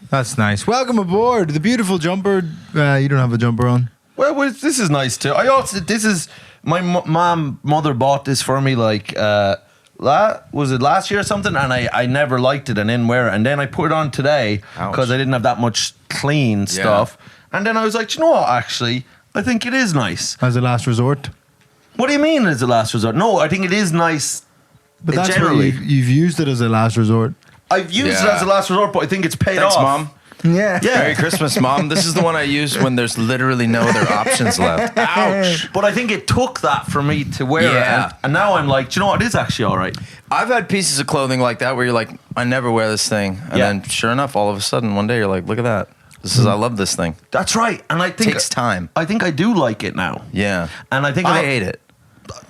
That's nice. Welcome aboard. The beautiful jumper. You don't have a jumper on. Well, this is nice too. This is my mother bought this for me like was it last year or something, and I never liked it and didn't wear it, and then I put it on today because I didn't have that much clean stuff, and then I was like, you know what, actually I think it is nice As a last resort. What do you mean as a last resort? No, I think it is nice. But that's generally where you've used it as a last resort. I've used it as a last resort, but I think it's paid Thanks, off. Mom. Yeah. Merry Christmas, Mom. This is the one I use when there's literally no other options left. Ouch. But I think it took that for me to wear it. And now I'm like, do you know what? It is actually all right. I've had pieces of clothing like that where you're like, I never wear this thing. And then sure enough, all of a sudden, one day you're like, look at that. I love this thing. That's right. And I think it takes time. I think I do like it now. Yeah. And I think I hate it.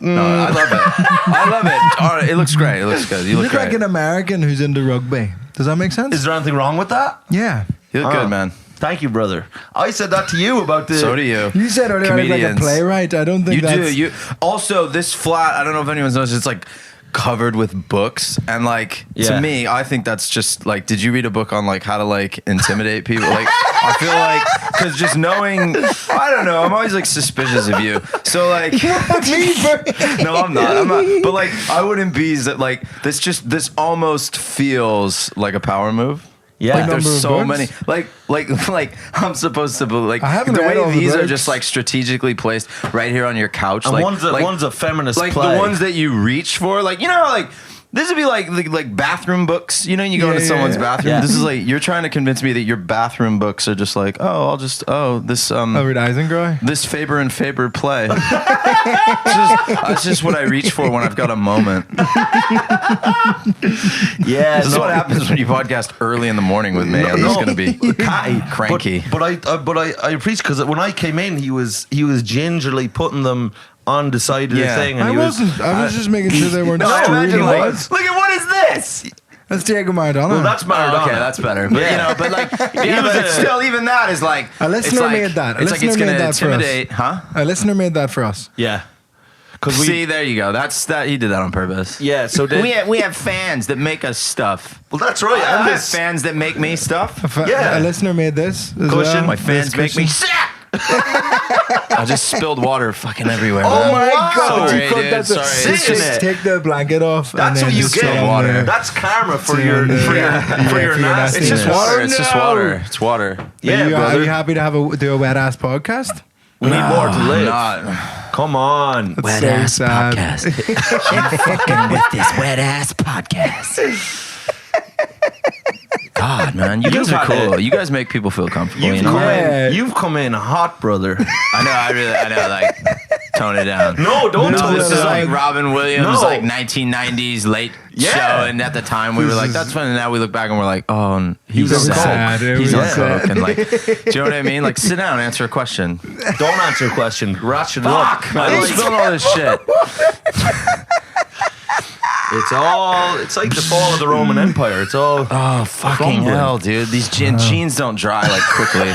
No, I love it. I love it. All right, it looks great. It looks good. You look great. Like an American who's into rugby. Does that make sense? Is there anything wrong with that? Yeah. You look good, man. Thank you, brother. I said that to you about the... So do you. You said earlier I look like a playwright. I don't think that's... You do. Also, this flat, I don't know if anyone's noticed, it's like covered with books. And like, to me, I think that's just like, did you read a book on like how to like intimidate people? Like, I feel like, because just knowing, I don't know, I'm always like suspicious of you. So like... No, I'm not. But like, I wouldn't be that like, this almost feels like a power move. Yeah, like there's so many. Like I'm supposed to believe. Like the way these are just like strategically placed right here on your couch. And like one's a feminist like play. the ones that you reach for. Like you know, like this would be like bathroom books. You know, you go into someone's bathroom. Yeah. This is like you're trying to convince me that your bathroom books are just like this Albert Eisengroy. This Faber and Faber play. That's just what I reach for when I've got a moment. Yeah, this is what happens when you podcast early in the morning with me. I'm just gonna be cranky. But I appreciate because when I came in, he was gingerly putting them on the side of the thing. And I was just making sure they weren't streaming. Look at what is this? That's Diego Maradona. Well, that's Maradona. Okay, that's better. But you know, but like, but still, even that is like a listener made that. It's like it's going to intimidate, huh? A listener made that for us. Yeah. See, there you go. That's that. He did that on purpose. Yeah. So we have fans that make us stuff. Well, that's right. I have fans that make me stuff. A listener made this. My fans make me sick. I just spilled water fucking everywhere. Oh my God! Sorry, dude. Sorry. Just take the blanket off. That's what you get. Water. That's karma for your nasty. It's just water. It's just water. It's water. Yeah, are you happy to do a wet ass podcast? We need more to live. Not. Come on. Wet ass podcast. You're fucking with this wet ass podcast. God, man, you guys are cool. You guys make people feel comfortable. You've come in hot, brother. I know. Like, tone it down. No, don't tone it down. This is like Robin Williams, like 1990s late show, and at the time we were like, "That's fun." And now we look back and we're like, "Oh, he's sad. He's on coke." And like, do you know what I mean? Like, sit down, answer a question. Don't answer a question. Ratchet it up. Fuck! I spilled all this shit. It's like the fall of the Roman Empire. It's all fucking hell, dude. These jeans don't dry like quickly.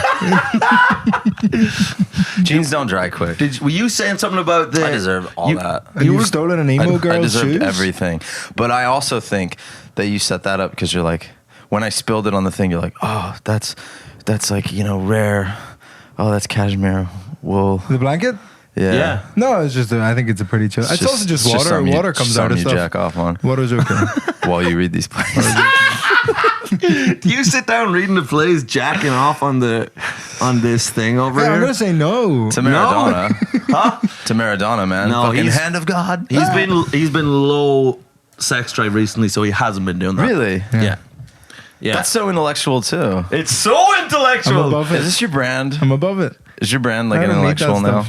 Jeans don't dry quick. Were you saying something about the... I deserve all that. You've stolen an emo girl's shoes? I deserved everything. But I also think that you set that up because you're like, when I spilled it on the thing, you're like, oh, that's like, you know, rare. Oh, that's cashmere wool. The blanket? Yeah. No, it's just. I think it's a pretty chill. It's also just water. Water comes out of stuff. You jack off on. Water's okay. While you read these plays. Do you sit down reading the plays, jacking off on this thing over here? I'm gonna say no. To Maradona. Huh? To Maradona, man. No, fucking hand of God. He's been low sex drive recently, so he hasn't been doing that. Really? Yeah. That's so intellectual too. It's so intellectual. I'm above it. Is this your brand? I'm above it. Is your brand like an intellectual now?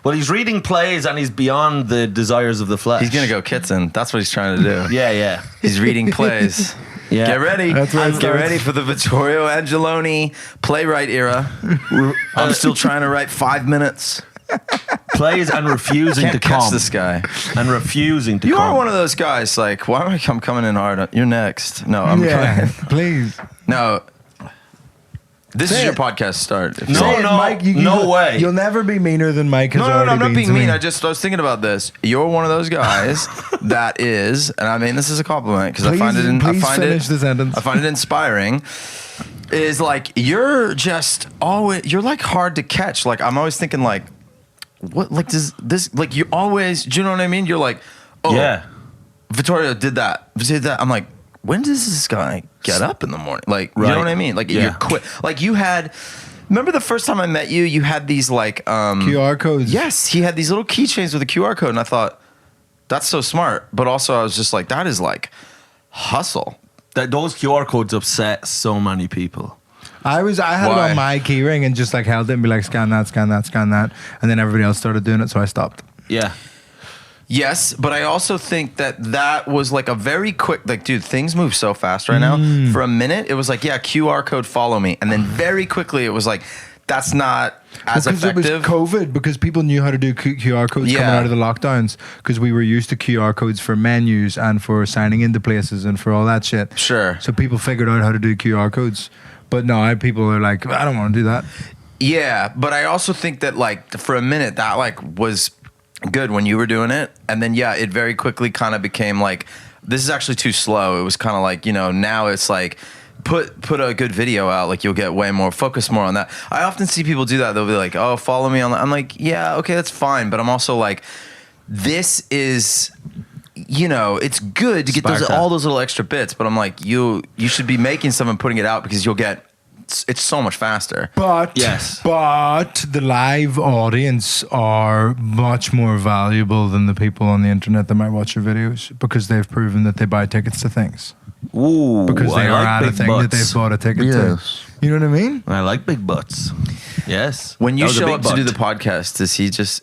Well, he's reading plays and he's beyond the desires of the flesh. He's gonna go Kitson. That's what he's trying to do. Yeah. He's reading plays. Yeah. Get ready. Get ready for the Vittorio Angelone playwright era. I'm still trying to write 5 minutes. Plays and refusing to catch come. this guy. And refusing to You come. are one of those guys, like, why am I coming in hard? You're next. No, I'm coming. Please. No. This is your podcast start. Mike, no way. You'll never be meaner than Mike has No, already I'm not been being to mean. me. I was thinking about this. You're one of those guys that is, and I mean this is a compliment because I find it finish the sentence. I find it inspiring. is like you're just always you're like hard to catch. Like I'm always thinking like, what like does this like you always? Do you know what I mean? You're like, oh Yeah. Vittorio did that. I'm like, when does this guy get up in the morning? Like, you know Right. what I mean? Like Yeah. you're quick. Like you had. Remember the first time I met you? You had these like QR codes. Yes, he had these little keychains with a QR code, and I thought that's so smart. But also, I was just like, that is like hustle. Those QR codes upset so many people. I had Why? it on my keyring and just like held it and be like, scan that, scan that, scan that. And then everybody else started doing it, so I stopped. Yeah. Yes, but I also think that was like a very quick, like, dude, things move so fast right now. For a minute, it was like, yeah, QR code, follow me. And then very quickly, it was like, that's not as effective. Because it was COVID, because people knew how to do QR codes Yeah. coming out of the lockdowns, because we were used to QR codes for menus and for signing into places and for all that shit. Sure. So people figured out how to do QR codes. But now people are like, I don't want to do that. Yeah, but I also think that like for a minute that like was good when you were doing it, and then yeah, it very quickly kind of became like this is actually too slow. It was kind of like, you know, now it's like put a good video out, like you'll get way more focus more on that. I often see people do that. They'll be like, oh, follow me on that. I'm like, yeah, okay, that's fine, but I'm also like, this is, you know, it's good to get Spark those that. all those little extra bits, but I'm like, you should be making some and putting it out because you'll get it's so much faster. But Yes. but the live audience are much more valuable than the people on the internet that might watch your videos, because they've proven that they buy tickets to things. Ooh, Because they I are like at a big thing butts. that they've bought a ticket Yes. to. You know what I mean? I like big butts. Yes. When you That was a show big up to do butt. the podcast,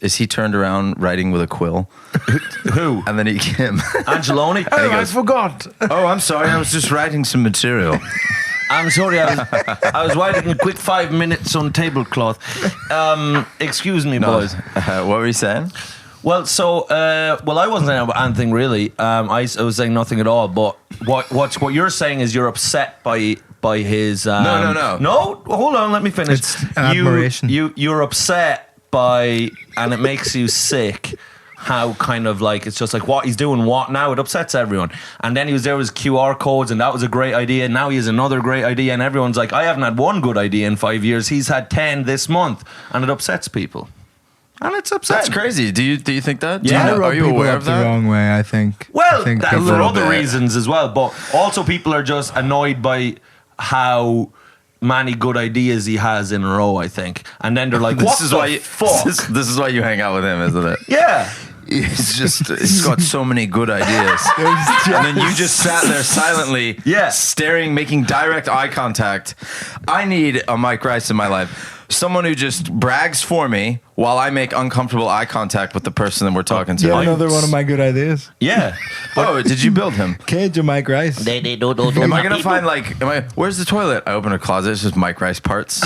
is he turned around writing with a quill? Who? And then him. Angelone? Oh, I forgot. Oh, I'm sorry. I was just writing some material. I'm sorry, I was writing a quick 5 minutes on tablecloth. Excuse me, boys. What were you saying? Well, so, I wasn't saying about anything really. I was saying nothing at all. But what you're saying is you're upset by his. No. No, hold on. Let me finish. It's admiration. You're upset by, and it makes you sick. How kind of like it's just like what he's doing. What now? It upsets everyone. And then he was there with his QR codes, and that was a great idea. Now he has another great idea, and everyone's like, I haven't had one good idea in 5 years. He's had 10 this month, and it upsets people. And it's upsetting. That's crazy. Do you think that? Yeah. Do you I know, rub are you people aware up of the that? wrong way, I think. Well, I think there people- are little other bit. reasons as well, but also people are just annoyed by how many good ideas he has in a row, I think. And then they're like, what the fuck? This is why you hang out with him, isn't it? Yeah. He's got so many good ideas. And then you just sat there silently, Yeah. staring, making direct eye contact. I need a Mike Rice in my life. Someone who just brags for me while I make uncomfortable eye contact with the person that we're talking to. Yeah, another one of my good ideas. Yeah. Oh, did you build him? Cage of Mike Rice. Am I gonna find like? Where's the toilet? I open a closet. It's just Mike Rice parts.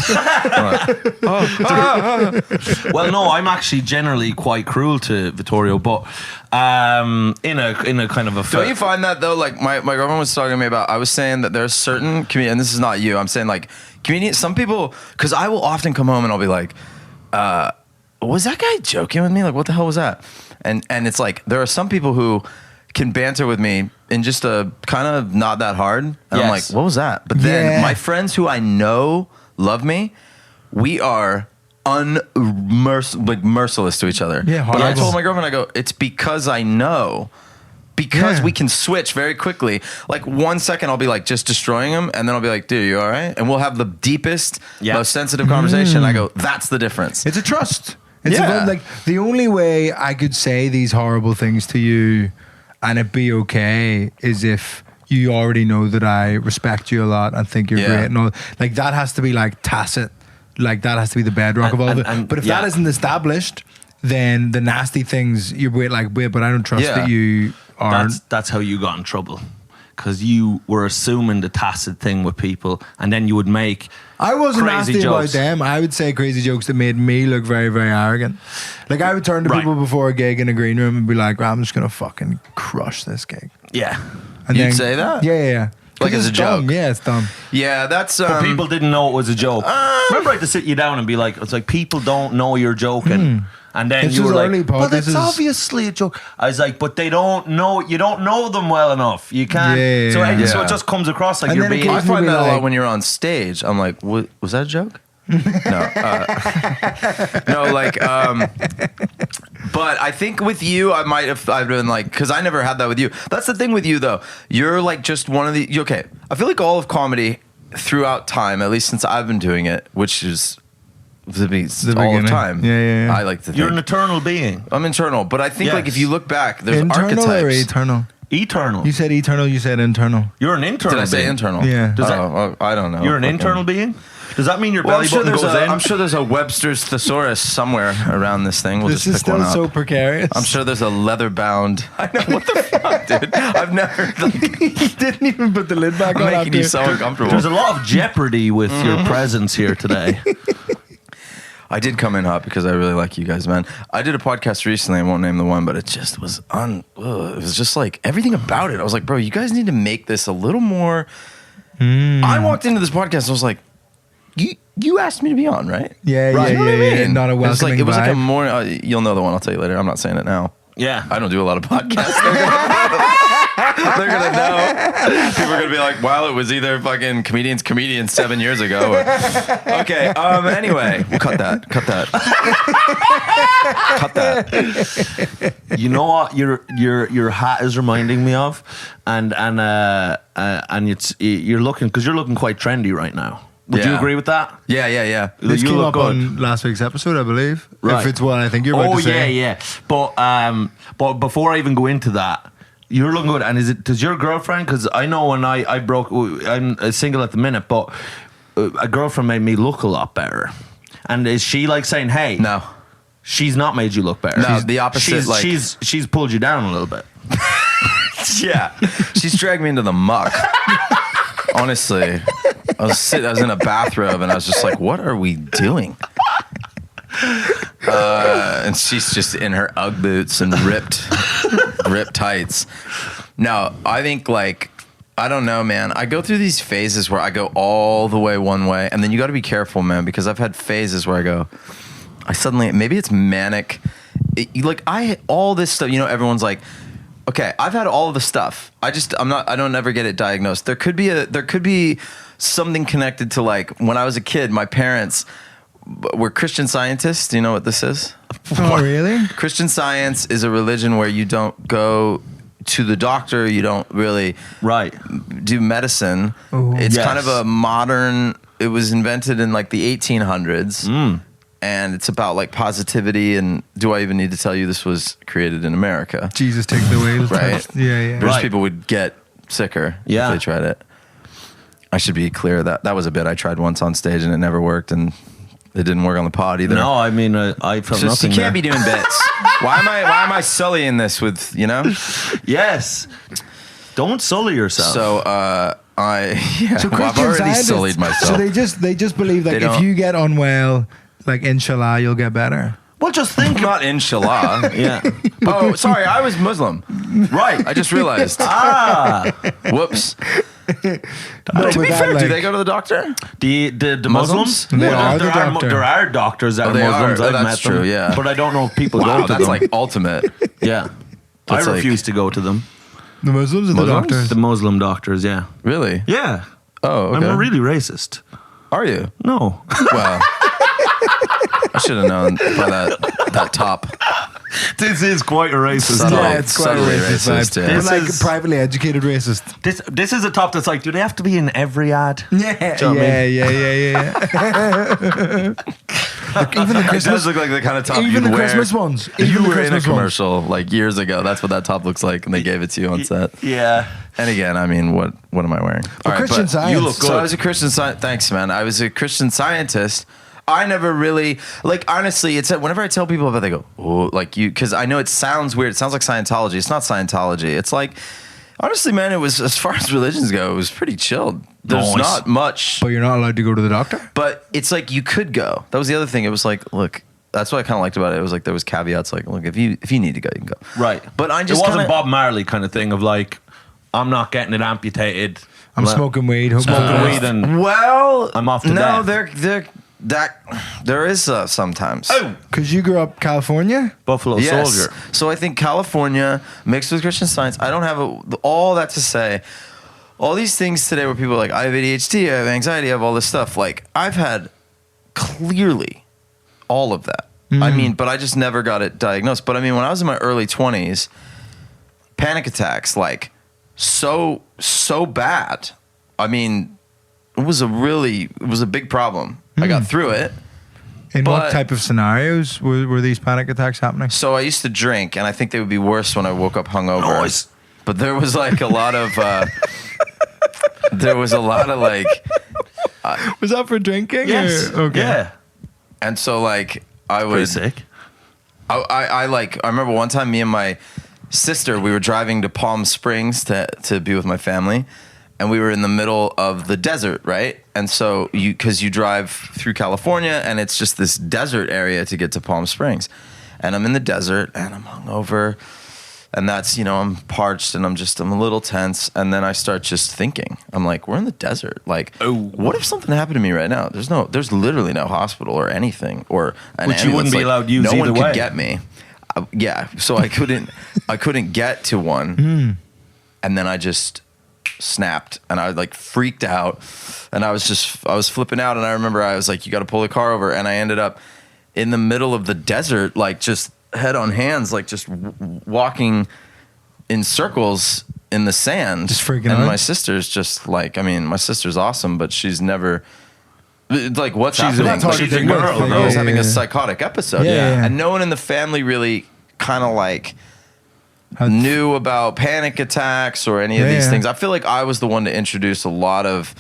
Well, no, I'm actually generally quite cruel to Vittorio, but in a kind of a Don't you find that though? Like my girlfriend was talking to me about. I was saying that there's certain comedians, and this is not you. I'm saying like comedians. Some people, because I will often come home and I'll be like, "Was that guy joking with me? Like, what the hell was that?" And it's like there are some people who can banter with me in just a kind of not that hard, and I'm like, Yes. "What was that?" But then Yeah. my friends who I know love me, we are merciless to each other. Yeah, but I horrible. told my girlfriend, I go, it's because I know. Because Yeah. we can switch very quickly. Like 1 second, I'll be like just destroying him, and then I'll be like, "Dude, you all right?" And we'll have the deepest, most sensitive conversation. I go, "That's the difference." It's a trust. It's Yeah. about, like, the only way I could say these horrible things to you and it be okay is if you already know that I respect you a lot and think you're Yeah. great and all. Like, that has to be like tacit. Like, that has to be the bedrock of all of it. But if that isn't established, then the nasty things you're wait, but I don't trust Yeah. that you aren't. That's how you got in trouble. Because you were assuming the tacit thing with people, and then you would make I wasn't crazy nasty about jokes. them. I would say crazy jokes that made me look very, very arrogant. Like, I would turn to Right. people before a gig in a green room and be like, "I'm just gonna fucking crush this gig." Yeah. And You'd say that? Yeah. Like 'Cause as it's a dumb. joke? Yeah, it's dumb. Yeah, that's. But people didn't know it was a joke. Remember, I had to sit you down and be like, it's like people don't know you're joking. And then This you was were early like, pod, but this it's is- obviously a joke. I was like, but they don't know, you don't know them well enough. You can't. Yeah, so yeah. it just comes across like And you're then being. I occasionally find that a like- lot when you're on stage. I'm like, was that a joke? No. No, like, but I think with you, I've been like, because I never had that with you. That's the thing with you, though. You're like just one of the, okay. I feel like all of comedy throughout time, at least since I've been doing it, which is all beginning. of time. Yeah. I like to think. You're an eternal being. I'm internal, but I think like Yes. if you look back, there's Internal or archetypes. eternal? Eternal. You said eternal. You said internal. You're an internal Did I say being. internal? Yeah. Does that- Oh, I don't know. You're an Fucking- internal being? Does that mean your Well, belly button goes in? I'm sure there's a Webster's thesaurus somewhere around this thing. We'll This just is pick one still up. so precarious. I'm sure there's a leather bound. I know, what the fuck, dude? I've never. Like, He didn't even put the lid back I'm on. making after. you so uncomfortable. There's a lot of jeopardy with your presence here today. I did come in hot because I really like you guys, man. I did a podcast recently. I won't name the one, but it just was it was just like everything about it. I was like, bro, you guys need to make this a little more. I walked into this podcast and I was like, you asked me to be on, right? Yeah, Right. You know what I mean? Not a It was like, welcoming it was like a vibe. more. You'll know the one. I'll tell you later. I'm not saying it now. Yeah. I don't do a lot of podcasts. They're gonna know. People are gonna be like, "Wow, it was either fucking comedians 7 years ago." Or, okay. Anyway, we'll cut that. Cut that. You know what your hat is reminding me of, and you're looking quite trendy right now. Would you Yeah. agree with that? Yeah. This You came look up good. on last week's episode, I believe. Right. If it's what I think you're about Oh to say. yeah. But before I even go into that, you're looking good. And does your girlfriend? Because I know when I broke, I'm single at the minute, but a girlfriend made me look a lot better. And is she like saying, "Hey, No. she's not made you look better"? No, the opposite, She's pulled you down a little bit. Yeah. She's dragged me into the muck. Honestly, I was in a bathrobe and I was just like, "What are we doing?" And she's just in her UGG boots and ripped tights. No, I think like, I don't know, man. I go through these phases where I go all the way one way, and then you got to be careful, man, because I've had phases where I suddenly, maybe it's manic. All this stuff, everyone's like, okay, I've had all of the stuff. I don't ever get it diagnosed. There could be something connected to like when I was a kid, my parents were Christian Scientists. Do you know what this is? Oh, really? Christian Science is a religion where you don't go to the doctor. You don't really do medicine. Ooh. It's Yes. kind of a modern, it was invented in like the 1800s. And it's about like positivity. And do I even need to tell you this was created in America? Jesus take the wheel. Right. Yeah. British Right. people would get sicker Yeah. if they tried it. I should be clear that was a bit I tried once on stage and it never worked, and it didn't work on the pod either. No, I mean I felt So nothing. you can't there. be doing bits. Why am I sullying this with, Yes. Don't sully yourself. So So well, I've already scientists, sullied myself. So they just believe They like if don't- you get unwell, like inshallah, you'll get better. well, just think. Not inshallah. Yeah. Oh, sorry, I was Muslim. Right. I just realized. Whoops. No, To but be that, fair, do like- they go to the doctor? The Muslims? They are the doctor. There are doctors that Oh, are they Muslims. are. I've That's met true, them. yeah. But I don't know if people Wow, go to that's them. like ultimate. Yeah. That's I like- refuse to go to them. The Muslims or the Muslims? doctors? The Muslim doctors, yeah. Really? Yeah. Oh, okay. I'm really racist. Are you? No. Well, I should have known by that top. This is quite a racist Subtle. talk. Yeah, it's quite a Subtly racist, racist, vibe. yeah. But This like is- privately educated racist. This is a top that's like, do they have to be in every ad? Yeah, Do you know what I yeah. Like, even the It Christmas, does look like the kind of top even you'd the wear. Christmas ones. If Even you the were in a Christmas ones. commercial like years ago, that's what that top looks like, and they gave it to you on set. Yeah. And again, I mean, what am I wearing? All right, Christian but Science. You look So good. So I I was a Christian Scientist. Thanks, man. I was a Christian Scientist. I never really, like, honestly, it's whenever I tell people about it, they go, oh, like you, because I know it sounds weird. It sounds like Scientology. It's not Scientology. It's like, honestly, man, it was, as far as religions go, it was pretty chilled. There's Nice. not much, But you're not allowed to go to the doctor? but it's like you could go. That was the other thing. It was like, look, that's what I kind of liked about it. It was like there was caveats like, look, if you need to go, you can go. Right. But I just it wasn't kinda- Bob Marley kind of thing of like, I'm not getting it amputated. I'm smoking weed. Smoking weed and Well, I'm off to no, death. That there is sometimes. Oh, Because you grew up California? Buffalo Yes. Soldier. So I think California mixed with Christian Science. I don't have all that to say. All these things today where people are like, I have ADHD, I have anxiety, I have all this stuff. Like, I've had clearly all of that. I mean, but I just never got it diagnosed. But I mean, when I was in my early 20s, panic attacks, like, so bad. I mean, it was a big problem. I got through it. In what But- type of scenarios were these panic attacks happening? So I used to drink, and I think they would be worse when I woke up hungover. Nice. But there was like a lot of, like, Was that for drinking? Yes. Or? Okay. Yeah. and so like I Pretty would, sick. I remember one time me and my sister, we were driving to Palm Springs to be with my family, and we were in the middle of the desert, right? And so because you drive through California, and it's just this desert area to get to Palm Springs, and I'm in the desert, and I'm hungover, and that's, I'm parched, and I'm a little tense, and then I start just thinking, I'm like, we're in the desert, like, what if something happened to me right now? There's literally no hospital or anything, or an Which you wouldn't ambulance, be like, allowed to use no either one way. could get me. Yeah, so I couldn't get to one, and then I just snapped, and I like freaked out, and I was flipping out, and I remember I was like, you got to pull the car over, and I ended up in the middle of the desert, like just head on hands, like just walking in circles in the sand, Just freaking and out? my sister's just like, I mean, my sister's awesome, but she's never. Like, what's She's happening? That's hard to She's a think of. girl, I though. was having Yeah. a psychotic episode, Yeah. and no one in the family really kind of like Had- knew about panic attacks or any of these Yeah. things. I feel like I was the one to introduce a lot of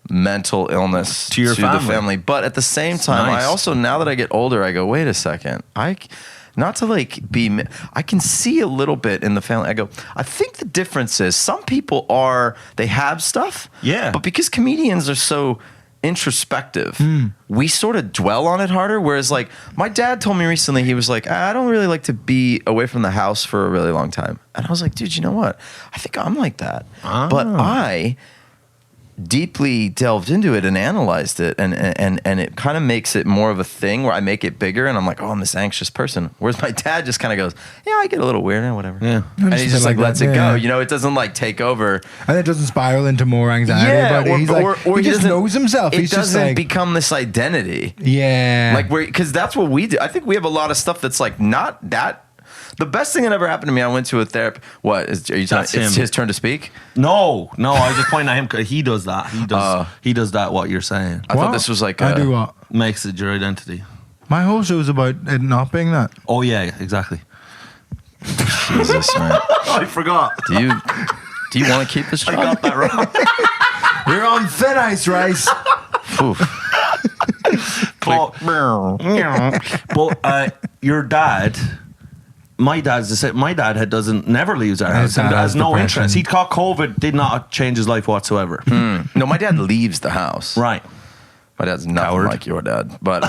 mental illness To your the family. family. But at the same time, nice. I also, now that I get older, I go, wait a second. Not to like be, I can see a little bit in the family. I go, I think the difference is some people they have stuff. Yeah. But because comedians are so introspective, we sort of dwell on it harder. Whereas like my dad told me recently, he was like, I don't really like to be away from the house for a really long time. And I was like, dude, you know what? I think I'm like that. But I deeply delved into it and analyzed it, and it kind of makes it more of a thing where I make it bigger, and I'm like, oh, I'm this anxious person. Whereas my dad just kind of goes, yeah, I get a little weird and whatever. Yeah. And he's just like, Like lets that, it yeah. go. It doesn't like take over. And it doesn't spiral into more anxiety. Yeah, about it. He's like, he just doesn't- knows himself. It He's just doesn't like, become this identity. yeah. Like, because that's what we do. I think we have a lot of stuff that's like not that. The best thing that ever happened to me, I went to a therapist. What is? Are you telling? That's It's him. his turn to speak. No, I was just pointing at him because he does that. He does that. What you're saying I thought What? this was like. I do what? makes it your identity. My whole show is about it not being that. Oh yeah, exactly. Jesus, man. I forgot. Do you want to keep this I job? got that wrong. You're on thin ice, Rice. Oof. But your dad. My dad's the same. My dad never leaves our house. His dad He has has no depression. interest. He caught COVID, did not change his life whatsoever. No, my dad leaves the house. Right. My dad's nothing Coward. like your dad, but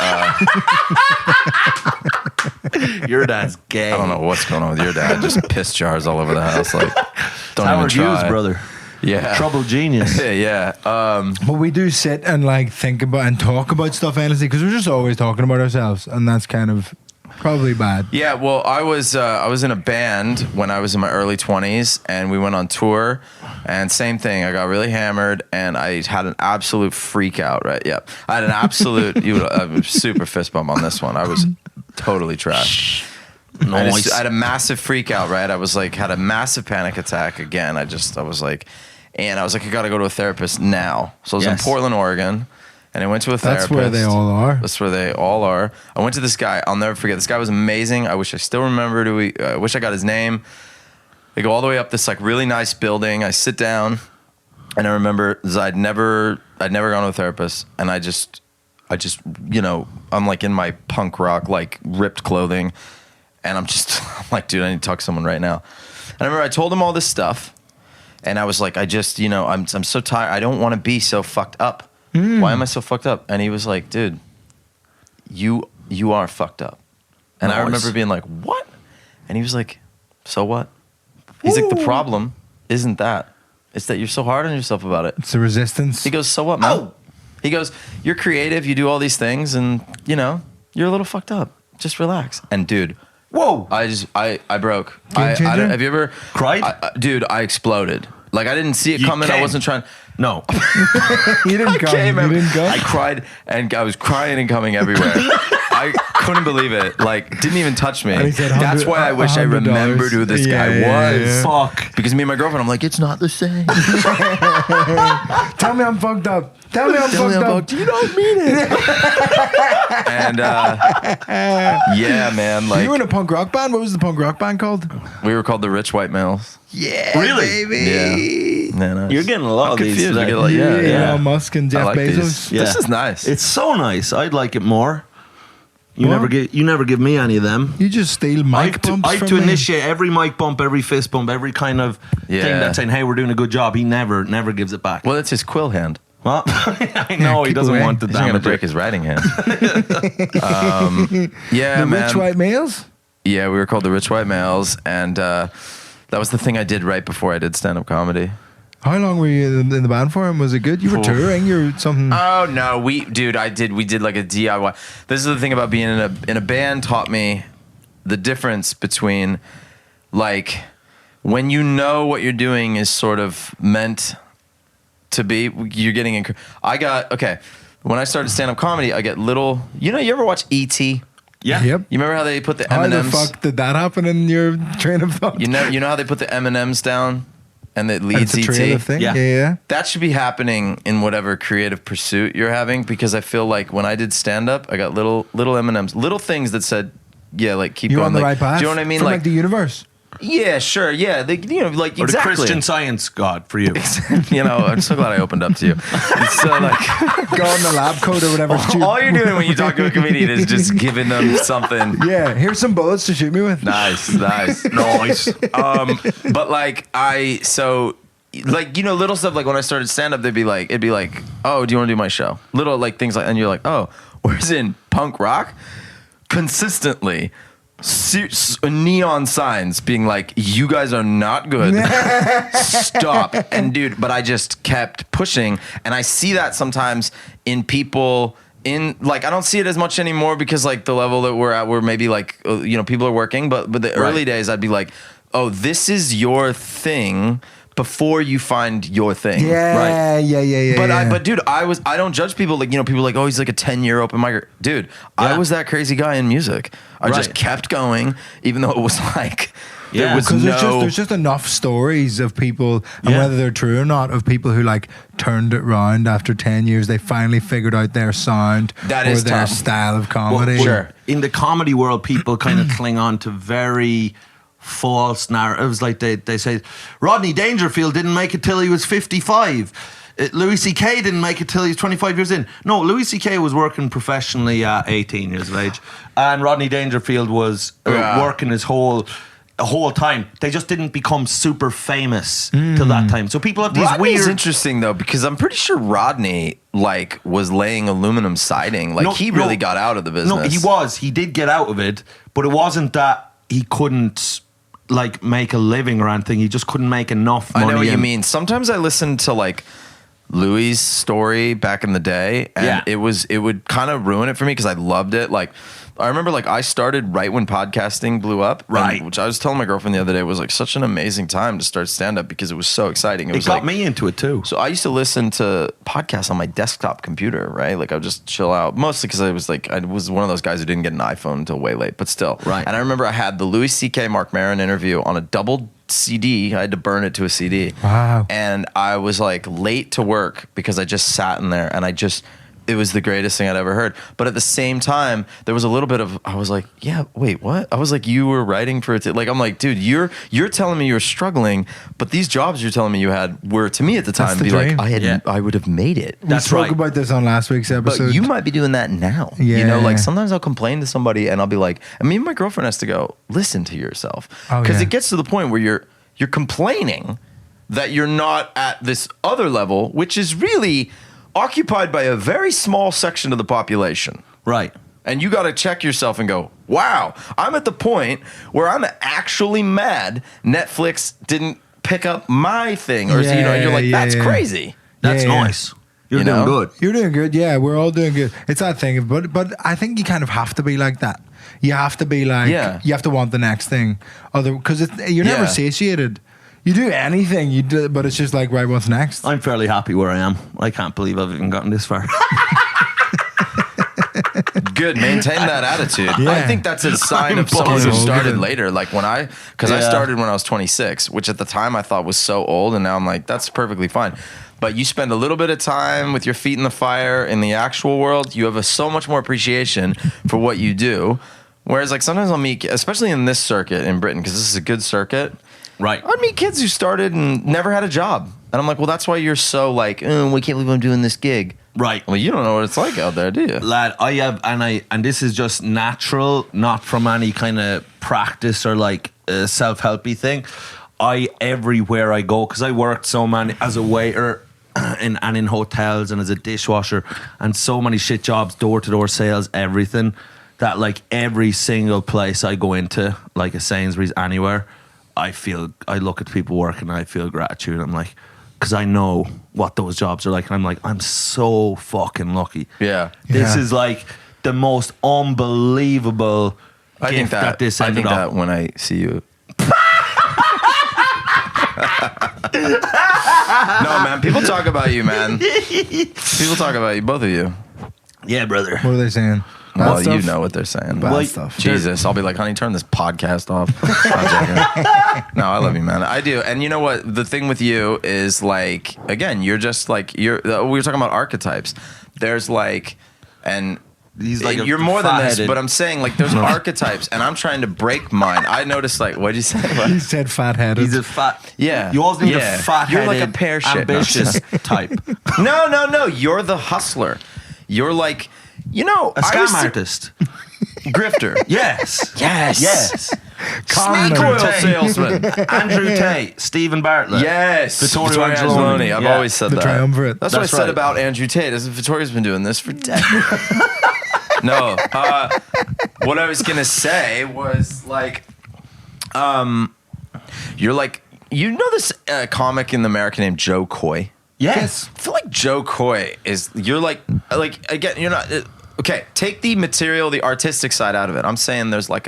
Your dad's gay. I don't know what's going on with your dad. Just piss jars all over the house. Like, don't Howard even try. Hughes, brother. Yeah. Trouble genius. Yeah. But we do sit and like think about and talk about stuff endlessly because we're just always talking about ourselves, and that's kind of probably bad. Yeah, well, I was in a band when I was in my early 20s, and we went on tour, and same thing. I got really hammered, and I had an absolute freak out. Right? Yep. I had an absolute super fist bump on this one. I was totally trashed. Nice. I had a massive freak out. Right? I was like, had a massive panic attack again. I was like, I got to go to a therapist now. So I was Yes. in Portland, Oregon. And I went to a therapist. That's where they all are. That's where they all are. I went to this guy. I'll never forget. This guy was amazing. I wish I still remembered. I wish I got his name. They go all the way up this like really nice building. I sit down, and I remember I'd never gone to a therapist, and I just I'm like in my punk rock like ripped clothing, and I'm like, dude, I need to talk to someone right now. And I remember I told him all this stuff, and I was like, I'm so tired. I don't want to be so fucked up. Why am I so fucked up? And he was like, dude, you are fucked up. And I Nice. remember being like, what? And he was like, so what? He's like, the problem isn't that. It's that you're so hard on yourself about it. It's the resistance. He goes, so what, man? He goes, you're creative, you do all these things, and you know, you're a little fucked up. Just relax. And dude, whoa! I broke. Game changer? Have you ever Cried? Dude, I exploded. Like I didn't see it coming. I wasn't trying. No. You didn't come. You didn't come. I cried and I was crying and coming everywhere. I couldn't believe it. Like, didn't even touch me. And he said That's why I wish I $100. remembered who this guy was. Yeah. Fuck. Because me and my girlfriend, I'm like, it's not the same. Tell me I'm fucked up. Tell me I'm fucked up. You don't mean it. And yeah, man. Like, You were in a punk rock band? What was the punk rock band called? we were called the Rich White Males. Yeah, Really? baby. Yeah. No. You're getting a lot of these. confused. We today. get like, yeah. Elon Musk and I Jeff like Bezos. these. Yeah. This is nice. It's so nice. I'd like it more. You What? never give me any of them. You just steal mic bumps I have from to me. initiate every mic bump, every fist bump, every kind of Yeah. thing that's saying, "Hey, we're doing a good job." He never gives it back. well, it's his quill hand. Well, I know he keep doesn't away. want to He's not going to damage break it. his writing hand. Yeah, The man. rich white males? Yeah, we were called the Rich White Males, and that was the thing I did right before I did stand-up comedy. How long were you in the band for him? Was it good? You were touring? You were something... Oh no, we did like a DIY. This is the thing about being in a band taught me the difference between like when you know what you're doing is sort of meant to be, you're getting when I started stand-up comedy, I get little, you ever watch E.T.? Yeah. Yep. You remember how they put the How the M&Ms? fuck did that happen in your train of thought? You know how they put the M&Ms down and it leads It's a trail E.T.? of thing? Yeah. Yeah. That should be happening in whatever creative pursuit you're having, because I feel like when I did stand up, I got little M&Ms, little things that said, yeah, like keep You're going. on the like, right path. do you know what I mean? From Like, the universe. yeah, sure, yeah, like Or exactly. the Christian Science God for you. I'm so glad I opened up to you. It's so like Go on the lab coat or whatever. all you're doing when you talk to a comedian is just giving them something. Yeah, here's some bullets to shoot me with. Nice. But like little stuff like when I started stand up, it'd be like, oh, do you want to do my show? Little like things like, and you're like, oh, whereas in punk rock, consistently neon signs being like, you guys are not good. Stop. And dude, but I just kept pushing, and I see that sometimes in people. I don't see it as much anymore because like the level that we're at, where maybe like people are working, but the early days I'd be like, oh, this is your thing before you find your thing. Yeah, right? yeah. But dude, I don't judge people like, people are like, oh, he's like a 10-year open micer. Dude, I was that crazy guy in music. I just kept going, even though it was like, there was Because no... there's just enough stories of people, and Yeah. whether they're true or not, of people who like turned it round after 10 years. They finally figured out their sound That or is their tough. style of comedy. Sure. In the comedy world, people kind of cling on to very false narratives. Like they say, Rodney Dangerfield didn't make it till he was 55. Louis C.K. didn't make it till he was 25 years in. No, Louis C.K. was working professionally at 18 years of age, and Rodney Dangerfield was working his whole time. They just didn't become super famous till that time. So people have these Rodney's weird... interesting though, because I'm pretty sure Rodney like was laying aluminum siding. Like he really got out of the business. No, he was. He did get out of it, but it wasn't that he couldn't like make a living or anything. He just couldn't make enough money. I know what you mean. Sometimes I listen to like Louis' story back in the day, and it would kind of ruin it for me because I loved it. Like I remember like I started right when podcasting blew up, right? Which I was telling my girlfriend the other day was like such an amazing time to start stand up because it was so exciting. It got me into it too. So I used to listen to podcasts on my desktop computer, right? Like I would just chill out, mostly because I was one of those guys who didn't get an iPhone until way late, but still. Right. And I remember I had the Louis C.K. Mark Maron interview on a double CD. I had to burn it to a CD. Wow. And I was like late to work because I just sat in there and it was the greatest thing I'd ever heard. But at the same time, there was a little bit of, I was like, yeah, wait, what? I was like, you were writing for it. Like, I'm like, dude, you're telling me you're struggling, but these jobs you're telling me you had were, to me at the time, the be dream. like, I would have made it. We spoke about this on last week's episode. But you might be doing that now. Yeah. Like sometimes I'll complain to somebody and I'll be like, and me and my girlfriend has to go, listen to yourself. Oh, Because yeah. it gets to the point where you're complaining that you're not at this other level, which is really occupied by a very small section of the population. Right. And you got to check yourself and go, wow, I'm at the point where I'm actually mad Netflix didn't pick up my thing. Or, Yeah, you're like, yeah, that's yeah. crazy. That's Yeah, yeah. nice. You're you doing know? good. You're doing good. Yeah, we're all doing good. It's that thing, but I think you kind of have to be like that. You have to be like, you have to want the next thing, because you're never satiated. You do anything, you do, but it's just like, right, what's next? I'm fairly happy where I am. I can't believe I've even gotten this far. Good, maintain that attitude. Yeah. I think that's a sign of someone who started later. Like I started when I was 26, which at the time I thought was so old, and now I'm like, that's perfectly fine. But you spend a little bit of time with your feet in the fire in the actual world, you have so much more appreciation for what you do. Whereas like sometimes I'll meet, especially in this circuit in Britain, because this is a good circuit. Right. I'd meet kids who started and never had a job. And I'm like, well, that's why you're so like, we can't believe I'm doing this gig. Right. Well, you don't know what it's like out there, do you? Lad, I have, and this is just natural, not from any kind of practice or like self-helpy thing. Everywhere I go, because I worked so many as a waiter and in hotels and as a dishwasher and so many shit jobs, door-to-door sales, everything, that like every single place I go into, like a Sainsbury's, anywhere, I look at people working and I feel gratitude. I'm like, because I know what those jobs are like, and I'm like, I'm so fucking lucky. Yeah. This is like the most unbelievable gift that this ended up. I think that when I see you. No, man. People talk about you, man. People talk about you, both of you. Yeah, brother. What are they saying? Well, you know what they're saying. Bad stuff. Jesus, I'll be like, honey, turn this podcast off. No, I love you, man. I do. And you know what? The thing with you is like, again, you're just like, we were talking about archetypes. There's like, and He's like you're more than this, fat-headed. but I'm saying like there's archetypes, and I'm trying to break mine. I noticed like, what'd you say? What? He said fat-headed. He's a fat. Yeah. You always need Yeah. a fat. You're like a pear shit. ambitious type. No. You're the hustler. You're like, A scam artist. Grifter. Yes. Yes. Con Snake man. oil salesman. Andrew Tate, Stephen Bartlett. Yes. Vittorio Angelone. Angelone. I've Yeah. always said The that. triumvirate. That's what I That's said right. about Andrew Tate. Is Vittorio's been doing this for decades. No. What I was going to say was like, you're like, you know this comic in America named Joe Coy? Yes. I feel like Joe Coy you're like again, you're not, okay, take the material, the artistic side out of it. I'm saying there's like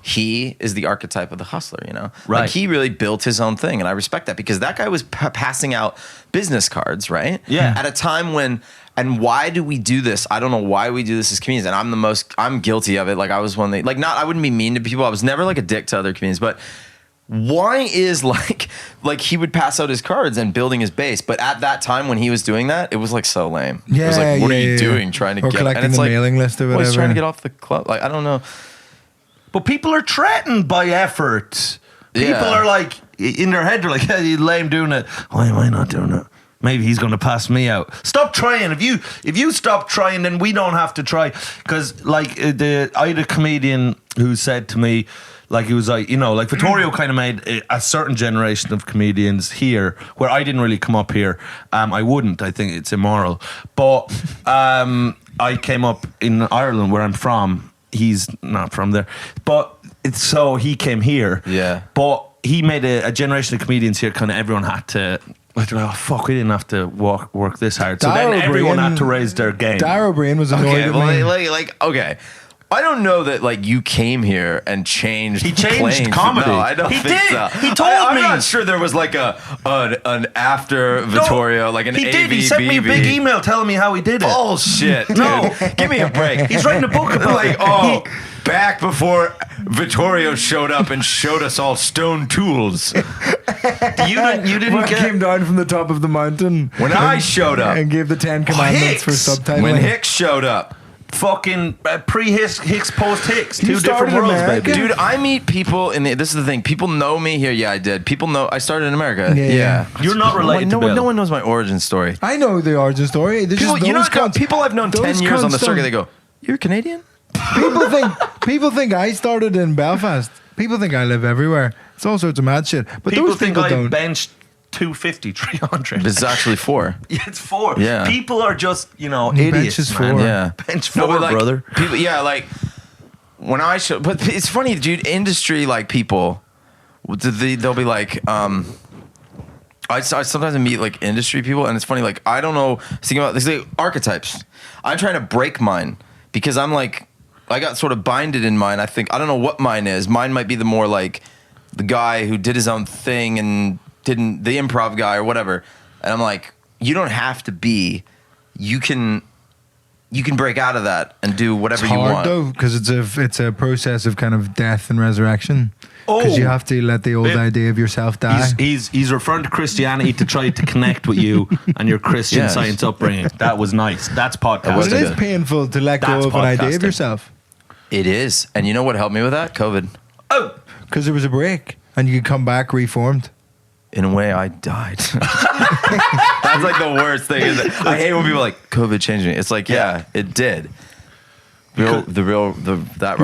he is the archetype of the hustler, you know? Right. Like he really built his own thing, and I respect that because that guy was passing out business cards, right? Yeah. At a time when, and why do we do this? I don't know why we do this as comedians, and I'm guilty of it. Like I was one of the, like I wouldn't be mean to people. I was never like a dick to other comedians, but why is like he would pass out his cards and building his base, but at that time when he was doing that, it was like so lame. It was like, what are you doing trying to or get collecting and it's the like, mailing list or well, whatever? he's trying to get off the club. Like I don't know. But people are threatened by effort. People Yeah. are like, in their head, they're like, you lame doing it. Why am I not doing it? Maybe he's going to pass me out. Stop trying. If you stop trying, then we don't have to try. Because like I had a comedian who said to me, like he was like, like Vittorio kind of made a certain generation of comedians here, where I didn't really come up here. I wouldn't. I think it's immoral. But I came up in Ireland, where I'm from. He's not from there, but so he came here. Yeah. But he made a generation of comedians here. Kind of everyone had to. Like, oh fuck, we didn't have to work this hard. So then everyone had to raise their game. Darrow Breen was annoyed Okay, at well, me. like okay. I don't know that like you came here and changed. He changed planes. comedy. No, I don't He think did. so. He told I'm me. not sure there was like an after Vittorio, like an He did. He ABBB. sent me a big email telling me how he did it. Bullshit, dude. No. Give me a break. He's writing a book about like, it. back before Vittorio showed up and showed us all stone tools. You didn't When I get. came down from the top of the mountain When I showed up. and gave the 10 commandments for Hicks, subtitling. when Hicks showed up. Fucking pre-Hicks, post-Hicks. You Two different started worlds, America? baby. Dude, I meet people this is the thing. People know me here. Yeah, I did. People know I started in America. Yeah. You're not related to no, Bill. no one knows my origin story. I know the origin story. There's People, just you know, those cunts. people I've known 10 those years on the cunts circuit, don't- they go, "You're Canadian?" people think I started in Belfast. People think I live everywhere. It's all sorts of mad shit. But People those think people I don't. benched 250, 300. It's actually 4. Yeah, it's 4. Yeah. People are just, He idiots, benches man. 4. Yeah. Bench No, 4, but, like, brother. People, yeah, like when I show, but it's funny, dude. Industry like people, they'll be like, I sometimes meet like industry people, and it's funny. Like I don't know. Thinking about this, like, archetypes. I'm trying to break mine because I'm like, I got sort of binded in mine. I think I don't know what mine is. Mine might be the more like the guy who did his own thing and didn't the improv guy or whatever. And I'm like, you don't have to be. You can break out of that and do whatever it's hard, you want. though, because it's a process of kind of death and resurrection. Because you have to let the old idea of yourself die. He's referring to Christianity to try to connect with you and your Christian Science upbringing. That was nice. That's podcasting. But it is painful to let go of an idea of yourself. It is. And you know what helped me with that? COVID. Oh, because there was a break and you could come back reformed. In a way, I died. That's like the worst thing. I hate when people are like, COVID changed me. It's like, yeah, it did. That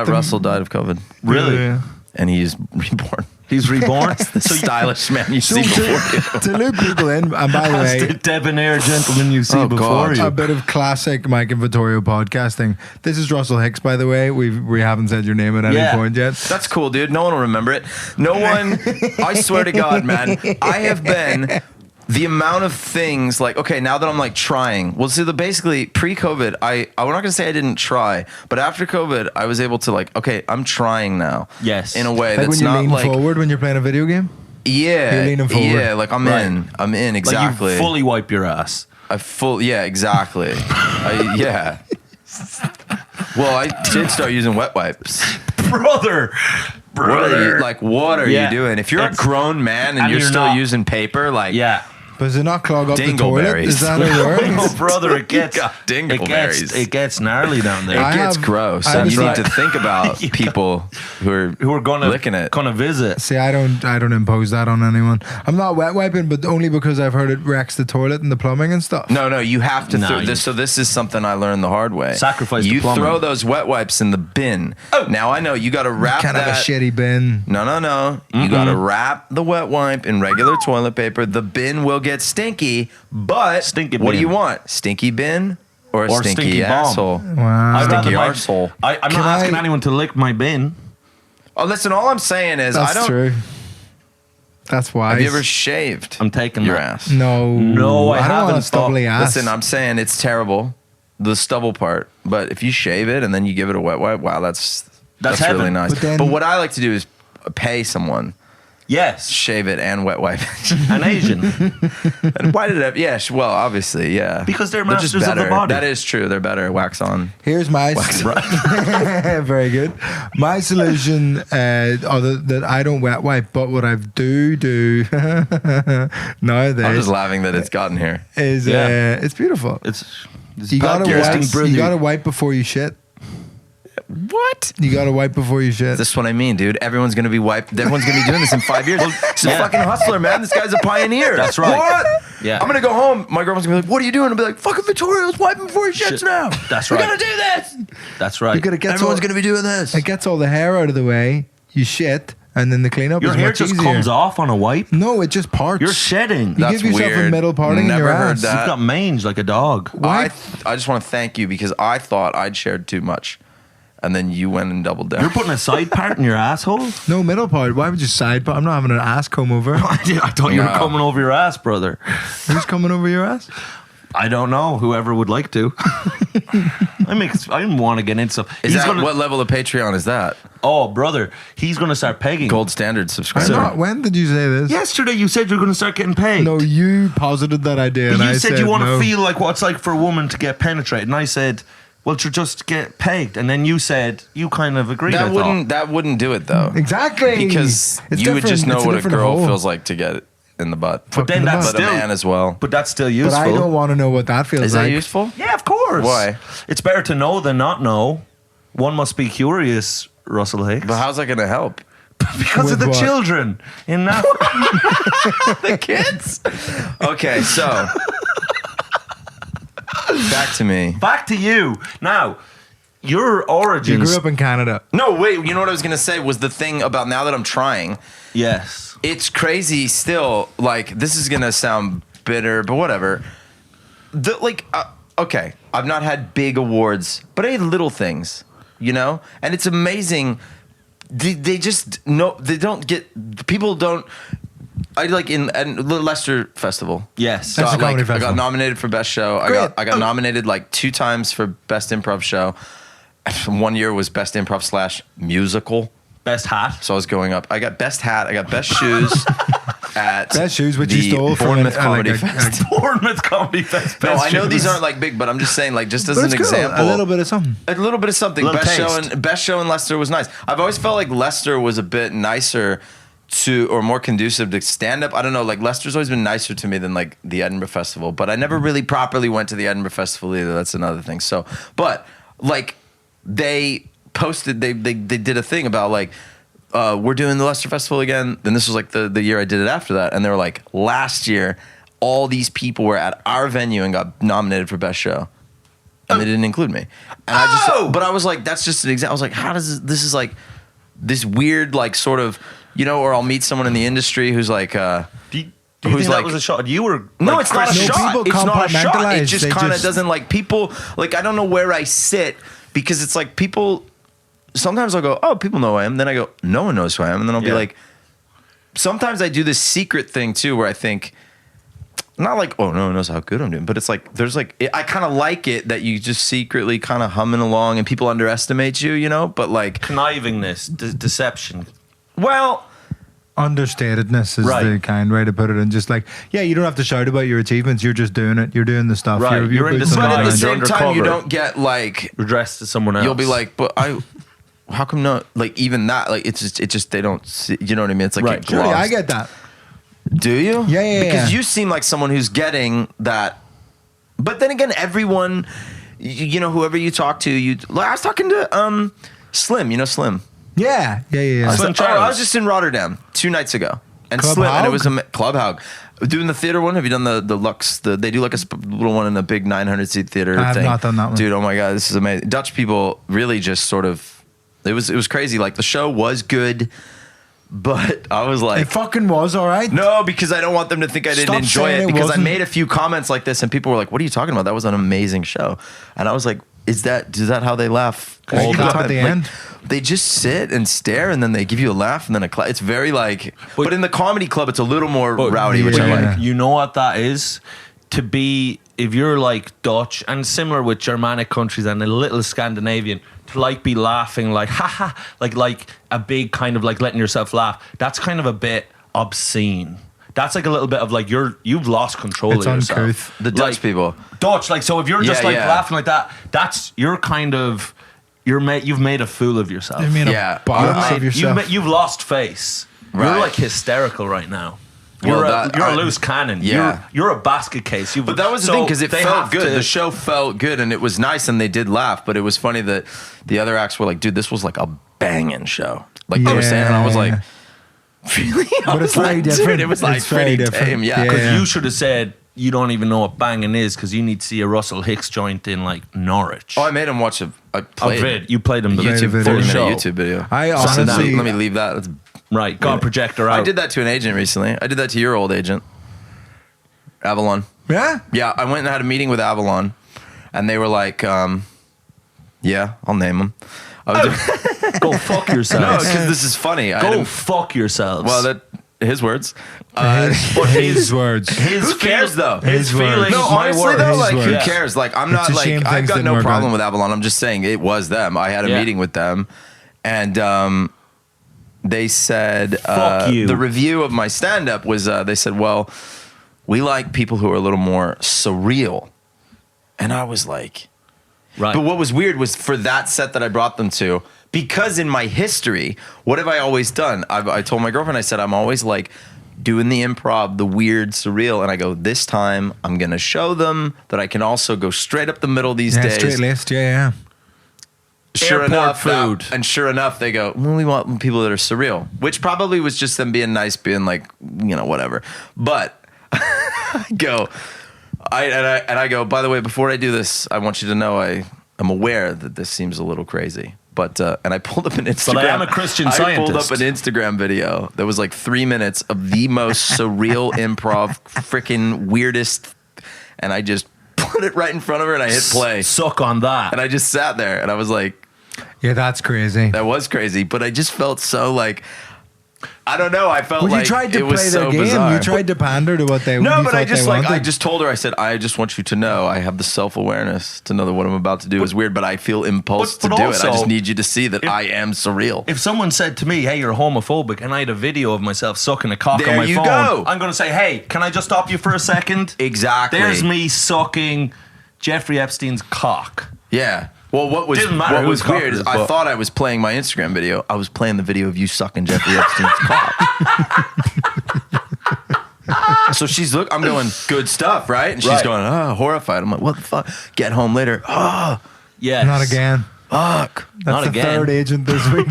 Russell died of COVID. Really? Yeah. And he's reborn. He's reborn. The stylish man you see before you. To loop people in, and by the That's way, the debonair gentleman you see before you. A bit of classic Mike and Vittorio podcasting. This is Russell Hicks, by the way. We haven't said your name at any point yet. That's cool, dude. No one will remember it. No one. I swear to God, man. I have been. The amount of things, like, okay, now that I'm like trying. Well, see, basically pre-COVID, I'm not gonna say I didn't try, but after COVID, I was able to like, okay, I'm trying now. Yes. In a way like that's when you not lean like forward when you're playing a video game. Yeah. You're leaning forward. Yeah, like I'm in exactly. Like you fully wipe your ass. Yeah, exactly. Yeah. Well, I did start using wet wipes. Brother. What are you doing? If you're a grown man and you're still not using paper, like But does it not clog up the toilet? Dingleberries. Is that how it works? Oh, brother, it gets dingleberries. It gets gnarly down there. It gets gross. And you need to think about people who are gonna licking it. Gonna visit. See, I don't impose that on anyone. I'm not wet wiping, but only because I've heard it wrecks the toilet and the plumbing and stuff. No, you have to throw this. So this is something I learned the hard way. Sacrifice the You plumbing. throw those wet wipes in the bin. Oh. Now I know you got to wrap Kind that. of a shitty bin. No. You got to wrap the wet wipe in regular toilet paper. The bin will get stinky, but Stinky what do bin. you want? Stinky bin or a stinky stinky bomb. asshole? Wow. Stinky arsehole. I'm not asking anyone to lick my bin. Oh, listen, all I'm saying is That's I don't. true. That's why. Have you ever shaved I'm taking your that. ass? No. No, I don't want haven't. a stubbly ass. Listen, I'm saying it's terrible, the stubble part. But if you shave it and then you give it a wet wipe, wow, that's really heaven. nice. But what I like to do is pay someone, Yes. shave it and wet wipe it. An Asian. And why did it? Yeah, well, obviously, yeah. Because they're just masters of the better. body. That is true. They're better. Wax on. Here's my very good. My solution, that I don't wet wipe, but what I do nowadays I'm just laughing that it's gotten here. is it's beautiful. It's You podcasting brilliant. you gotta wipe before you shit. What? You gotta wipe before you shit. This is what I mean, dude. Everyone's gonna be wiped. Everyone's gonna be doing this in 5 years. He's a fucking hustler, man. This guy's a pioneer. That's right. What? Yeah. I'm gonna go home. My girlfriend's gonna be like, "What are you doing?" I'll be like, "Fucking Vittorio's wiping before he shits now." That's We're right. gonna do this. That's right. You gotta get Everyone's gonna be doing this. It gets all the hair out of the way. You shit, and then the cleanup Your is hair much just easier. comes off on a wipe. No, it just parts. You're shedding. You That's give yourself a weird. middle parting in Never your heard ass. that. You've got mange like a dog. Why? I just want to thank you because I thought I'd shared too much, and then you went and doubled down. You're putting a side part in your asshole? No middle part. Why would you side part? I'm not having an ass comb over. I thought you were No. coming over your ass, brother. Who's coming over your ass? I don't know. Whoever would like to. I want to get into stuff. Is He's that gonna, what level of Patreon is that? Oh, brother. He's going to start pegging. Gold standard I'm subscriber. not. When did you say this? Yesterday you said you're going to start getting pegged. No, you posited that idea. But And you I said you want to no. feel like what it's like for a woman to get penetrated. And I said, well, to just get pegged. And then you said, you kind of agreed. I thought. That wouldn't do it though. Exactly. Because It's you would just different. know It's what a different girl hole. feels like to get it in the butt. But then in the that's butt. But a still, man as well. but that's still But useful. I don't want to know what that feels Is like. that useful? Yeah, of course. Why? It's better to know than not know. One must be curious, Russell Hicks. But how's that going to help? Because With of the what? children in that. The kids? Okay, so back to me. Back to you. Now, your You origins. grew up in Canada. No, wait. You know what I was going to say was the thing about now that I'm trying. Yes. It's crazy still. Like, this is going to sound bitter, but whatever. Okay, I've not had big awards, but I had little things, you know? And it's amazing. They just know, they don't get, people don't like in the Leicester Festival. Yes. That's a comedy I festival. got nominated for best show. I got nominated like 2 times for best improv show. One year was best improv / musical. Best hat. So I was going up. I got best hat. I got best shoes at Best shoes, which the you stole from Bournemouth Comedy Fest. Bournemouth Comedy Fest. No, best I know these shoes. aren't like big, but I'm just saying, like, just as But an it's cool. example, A little bit of something. a little bit of something. Little Best taste. show in Leicester was nice. I've always felt like Leicester was a bit nicer to, or more conducive to stand up. I don't know, like Leicester's always been nicer to me than like the Edinburgh Festival, but I never really properly went to the Edinburgh Festival either. That's another thing. So, but like they posted, they did a thing about like, we're doing the Leicester Festival again. Then this was like the year I did it after that. And they were like, last year, all these people were at our venue and got nominated for best show. And they didn't include me. And but I was like, that's just an example. I was like, how does this is like this weird, like sort of, you know, or I'll meet someone in the industry who's like, Do you who's think like- that was a shot? You were no, like, it's not a No, shot. people It's not a shot. It compartmentalize. just They kind of just- doesn't like people. Like I don't know where I sit because it's like people. Sometimes I'll go, oh, people know who I am. Then I go, no one knows who I am. And then I'll be Yeah. like, sometimes I do this secret thing too, where I think, not like, oh, no one knows how good I'm doing, but it's like there's like I kind of like it that you just secretly kind of humming along and people underestimate you, you know. But like, connivingness, deception. well. Understatedness is Right. the kind way to put it. And just like, yeah, you don't have to shout about your achievements. You're just doing it. You're doing the stuff. Right. You're in boots on But the at the ground. You're same time, you undercover. don't get like. You're dressed as someone else. You'll be like, but how come not? Like even that, like it's just they don't see. You know what I mean? It's like Right. it Surely, gloss. I get that. Do you? Yeah, Because yeah. you seem like someone who's getting that. But then again, everyone, you know, whoever you talk to, like I was talking to Slim. You know Slim. Yeah. Slim I Charles. was just in Rotterdam 2 nights ago, and Club Slim, and it Haug? was a Club Haug. Doing the theater one. Have you done the Lux? They do like a little one in the big 900-seat theater. I have thing. not done that one. Dude. Oh my god, this is amazing. Dutch people really just sort of. It was crazy. Like the show was good, but I was like, It fucking was all right. no, because I don't want them to think I didn't Stop enjoy saying it. it Because I wasn't. made a few comments like this, and people were like, "What are you talking about? That was an amazing show." And I was like, "Is that how they laugh Did all you the clap time?" at the Like, end? They just sit and stare, and then they give you a laugh, and then a clap. It's very like, but in the comedy club, it's a little more rowdy, which I yeah. like. You know what that is? To be, if you're like Dutch and similar with Germanic countries and a little Scandinavian, to like be laughing like haha, like a big kind of like letting yourself laugh. That's kind of a bit obscene. That's like a little bit of like you've lost control It's of yourself. uncouth. The Dutch people. Dutch, like so if you're just Yeah, like yeah. laughing like that, that's you're kind of you've made a fool of yourself. You mean Yeah. a box You're of yourself. You've lost face. Right. You're like hysterical right now. Well, You're a loose cannon. Yeah. You're a basket case. But that was the thing because it they felt have good. to- The show felt good and it was nice and they did laugh. But it was funny that the other acts were like, "Dude, this was like a banging show." Like they were saying, and I was like, "Really?" I But was it's very like, different. Dude, it was like It's very pretty different. tame. Yeah. Yeah. Because you should have said you don't even know what banging is because you need to see a Russell Hicks joint in like Norwich. Oh, I made him watch I played vid. You played him the Played a YouTube video. 30-minute show. YouTube video. I So honestly- let me leave that. That's, Right. Got a projector out. I did that to an agent recently. I did that to your old agent, Avalon. Yeah. Yeah, I went and had a meeting with Avalon, and they were like, "Yeah, I'll name them." Go fuck No, yourselves. because this is funny. I had Go him- fuck yourselves. well, that his words. His words. his Who cares, though? His His words. feelings. No, my honestly words. though, His like who words. cares? Like I'm not a like shame I've things got didn't no work problem out. with Avalon. I'm just saying it was them. I had a Yeah. meeting with them, and they said Fuck you. the review of my stand up was they said, well, we like people who are a little more surreal, and I was like, Right. but what was weird was for that set that I brought them to, because in my history, what have I always done? I told my girlfriend, I said, I'm always like doing the improv, the weird, surreal. And I go, this time I'm going to show them that I can also go straight up the middle these Yeah, days. straight list. Yeah. Sure Airport enough, food. and sure enough, they go, well, we want people that are surreal, which probably was just them being nice, being like, you know, whatever. But I go, I go, by the way, before I do this, I want you to know I'm aware that this seems a little crazy. But and I pulled up an Instagram. But I am a Christian I pulled up scientist. an Instagram video that was like 3 minutes of the most surreal improv, freaking weirdest, and I just put it right in front of her and I hit play, Suck on that. and I just sat there and I was like, Yeah, that's crazy. that was crazy, but I just felt so like I don't know. I felt Well, like you tried to it was play so their game. bizarre. You tried to pander to what they No, you but I thought just they like I wanted. just told her. I said, I just want you to know I have the self-awareness to know that what I'm about to do is weird, but I feel impulse but to do it. also, I just need you to see that I am surreal. If someone said to me, "Hey, you're homophobic," and I had a video of myself sucking a cock There on my you phone, go. I'm going to say, "Hey, can I just stop you for a second?" Exactly. There's me sucking Jeffrey Epstein's cock. Yeah. Well, what was Didn't matter what who was his cock weird is is, I but- thought I was playing my Instagram video. I was playing the video of you sucking Jeffrey Epstein's cock. So I'm going, good stuff, right? And she's Right. going, horrified. I'm like, what the fuck? Get home later. Oh, Yes. Not again. fuck. That's Not the again. third agent this week.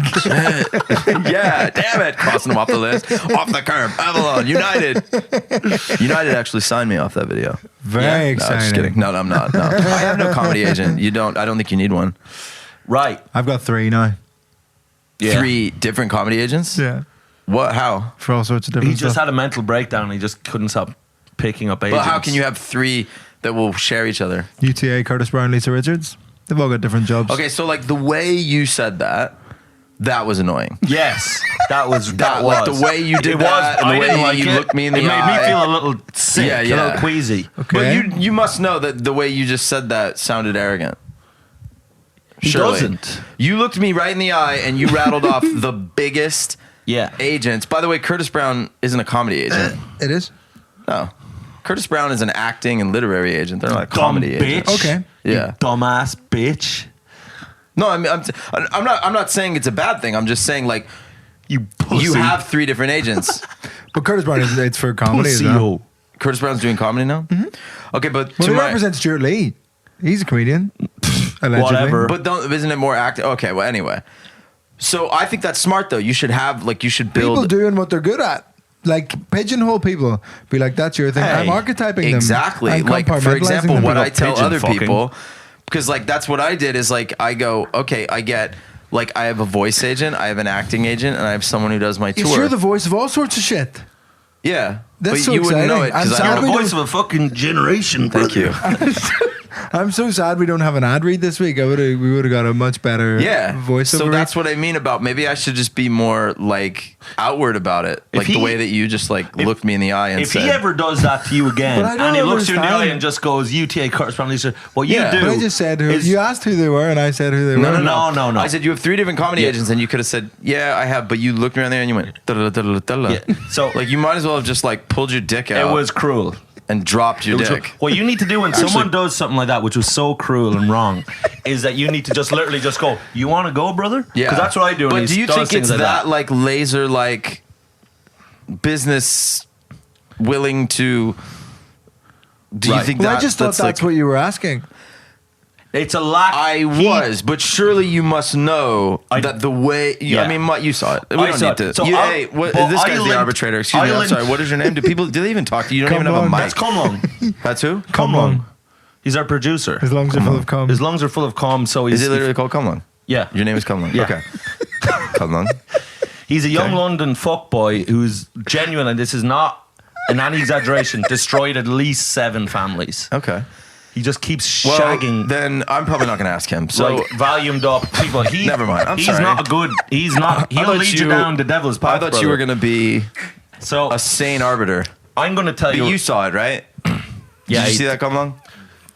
Yeah, damn it. Crossing them off the list. Off the curb. Avalon. United. United actually signed me off that video. Very No, exciting. just kidding. No, I'm not. No. I have no comedy agent. I don't think you need one. Right. I've got 3 now. Yeah. 3 different comedy agents? Yeah. What? How? For all sorts of different He just stuff. had a mental breakdown. And he just couldn't stop picking up agents. But how can you have 3 that will share each other? UTA, Curtis Brown, Lisa Richards. They've all got different jobs. Okay, so like the way you said that was annoying. Yes, that was Like the way you did that and the I way didn't like you it. looked me in the It made eye. me feel a little sick, Yeah, a yeah. little queasy. Okay. But you must know that the way you just said that sounded arrogant. He Surely. doesn't. You looked me right in the eye and you rattled off the biggest Yeah. agents. By the way, Curtis Brown isn't a comedy agent. It is. No. Curtis Brown is an acting and literary agent. They're not a Dumb comedy bitch. agent. Okay. Yeah. You dumbass bitch. No, I mean, I'm not saying it's a bad thing. I'm just saying like You pussy. you have 3 different agents. But Curtis Brown it's for comedy as pussy. well. Curtis Brown's doing comedy now? Mm-hmm. Okay, but Well, to he my, represents Stuart Lee. He's a comedian. Allegedly. Whatever. but isn't it more acting? Okay, well anyway. So I think that's smart though. You should build People doing what they're good at. Like pigeonhole people. Be like, that's your thing. Hey, I'm archetyping them. Exactly. I'm Like for compartmentalizing example, them. what I Pigeon tell other fucking. people, because like that's what I did is like I go, okay, I get like I have a voice agent, I have an acting agent, and I have someone who does my Yes, tour. you're the voice of all sorts of shit. Yeah, That's but so you wouldn't know it exciting. because I'm I sorry. don't. the voice of a fucking generation. Thank you. I'm so sad we don't have an ad read this week. We would have got a much better Yeah. voiceover. So that's what I mean about maybe I should just be more like outward about it, like the he- way that you just like looked me in the eye and If said, he ever does that to you again, But I don't and he looks you in the eye understand. and just goes, "UTA Curtis Brown," Lisa, what you Yeah. do? But I just said who. is- You asked who they were, and I said who they were. No. I said you have 3 different comedy Yeah. agents, and you could have said, "Yeah, I have," but you looked around there and you went, "Da-da-da-da-da-da." Yeah. So like you might as well have just like pulled your dick out. it was cruel. and dropped your It was- dick. What you need to do when someone does something like that, which was so cruel and wrong, is that you need to just literally just go, "You want to go, brother?" Yeah, Because that's what I do. when But he do you does think things it's like that like laser like business willing to? Do you Right. think Well, that I just thought that's like, what you were asking. It's a lack. I was, but surely you must know that the way. I Yeah. mean, you saw it. We I don't saw need it. to. So you, I'll- hey, well, this I guy's the linked- arbitrator. Excuse me. I I'm linked- sorry. What is your name? Do they even talk to you? You don't even have a Come mic. on. That's Comlong. That's who? Comlong. He's our producer. His lungs are full of cum. His lungs are full of cum, so he's Is it literally called Cumlung? yeah. Your name is Cumlung. Yeah. Okay. Cumlung. He's a young Okay. London fuckboy who's genuine, and this is not an any exaggeration, destroyed at least 7 families. Okay. He just keeps Well, shagging. then I'm probably not going to ask him. So Like volumed up people. He Never mind. I'm he's sorry. not a good. He's not. I He'll thought lead you down the devil's path. I thought you were going to be So a sane arbiter. I'm going to tell But you. you saw it, right? yeah. Did you see that, Cumlung?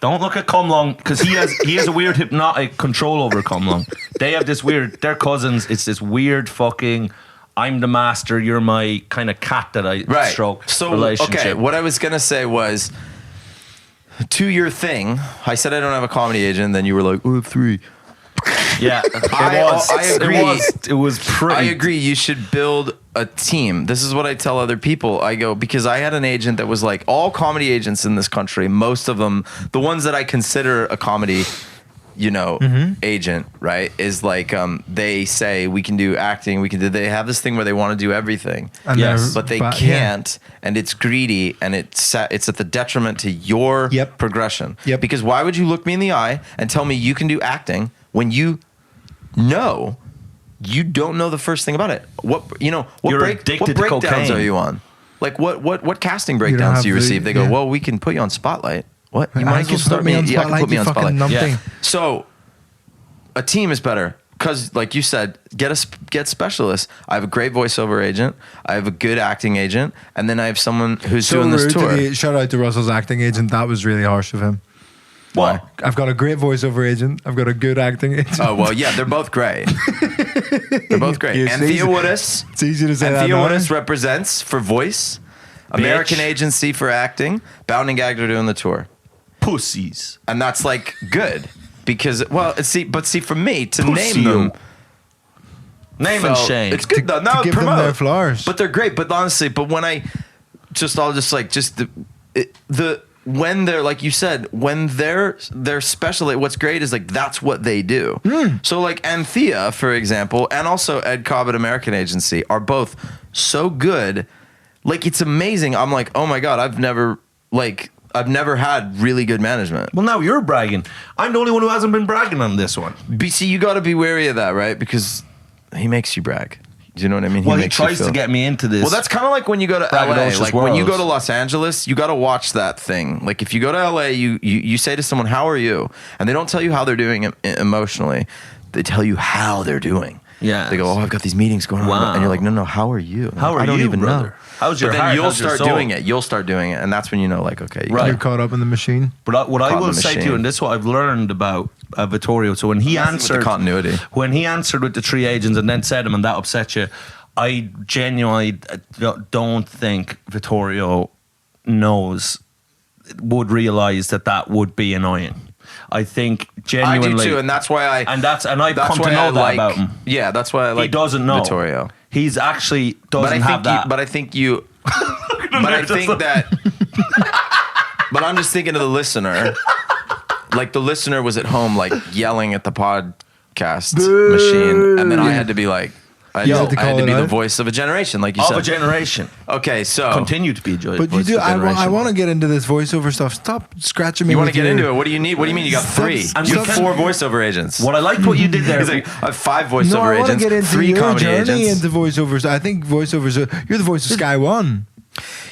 Don't look at Comlong because he has a weird hypnotic control over Comlong. They have this weird. They're cousins. It's this weird fucking. I'm the master. You're my kind of cat that I Right. stroke So, relationship. okay, what I was going to say was, to your thing, I said I don't have a comedy agent, then you were like, oh, I have 3. Yeah, I agree. It was pretty. I agree. You should build a team. This is what I tell other people. I go, because I had an agent that was like, all comedy agents in this country, most of them, the ones that I consider a comedy, agent, right, is like, they say we can do acting, they have this thing where they want to do everything. And Yes, they're- But they yeah. can't, and it's greedy, and it's at the detriment to your Yep. progression. Yep. Because why would you look me in the eye and tell me you can do acting when you know you don't know the first thing about it? What You're what addicted to breakdowns cocaine. are you on? Like what casting breakdowns have do you the- receive? They go, yeah. well, we can put you on Spotlight. What? You I might as can well start put me on Yeah, I can Spotlight, put me you on fucking Spotlight. numpty. Yeah. So a team is better. because like you said, get specialists. I have a great voiceover agent. I have a good acting agent, and then I have someone who's doing this tour. Shout out to Russell's acting agent. That was really harsh of him. Why? I've got a great voiceover agent. I've got a good acting agent. Oh well, yeah, they're both great. They're both great. It's Anthea easy- Woodis. It's easy to say that Anthea now. Woodis represents for voice. American Agency for acting. Bound and Gagged are doing the tour. Pussies. And that's like good because for me to Pussy. name them, Name and shame. it's good though. To No, give them promote their flowers. but they're great. But honestly, when they're like you said, when they're special, what's great is like that's what they do. So like Anthea, for example, and also Ed Cobb at American Agency are both so good. Like it's amazing. I'm like, oh my god, I've never had really good management. Well, now you're bragging. I'm the only one who hasn't been bragging on this one. BC, you got to be wary of that, right? Because he makes you brag. Do you know what I mean? Well, he makes you tries to feel- get me into this. Well, that's kind of like when you go to LA. Braggadocious Like when you go worlds. to Los Angeles, you got to watch that thing. Like if you go to LA, you say to someone, "How are you?" And they don't tell you how they're doing emotionally. They tell you how they're doing. Yeah. They go, "Oh, I've got these meetings going on," Wow. and you're like, "No, how are you? How are I don't you, even brother? know." How's your But then heart? you'll How's your start soul? doing it. You'll start doing it, and that's when you know, like, okay, Right. You're caught up in the machine. But what I Caught in will the say to you, machine. and this is what I've learned about Vittorio. So when he Messing with the answered continuity. when he answered with the three agents and then said them, and that upset you, I genuinely don't think Vittorio would realize that would be annoying. I think genuinely, I do too, and that's why I I've that's come to why know I that like, about him. Yeah, that's why I like. He doesn't know Vittorio. He's actually But doesn't have that. but I think you. But I think that. But I'm just thinking of the listener. Like the listener was at home, like yelling at the podcast machine, and then I had to be like, I You had had to to call be it the out? voice of a generation, like you of said. a generation. Okay, so Continue to be a But you voice do. of a I generation. want to get into this voiceover stuff. Stop scratching me. you want to with get your- into it? What do you need? What do you mean you got Stop- three? and You have stop- 4 voiceover agents. What I liked what you did there. He's like, I have 5 voiceover No, I want to agents, get into 3 your comedy journey agents. into voiceovers. I think voiceovers. You're the voice of Sky One.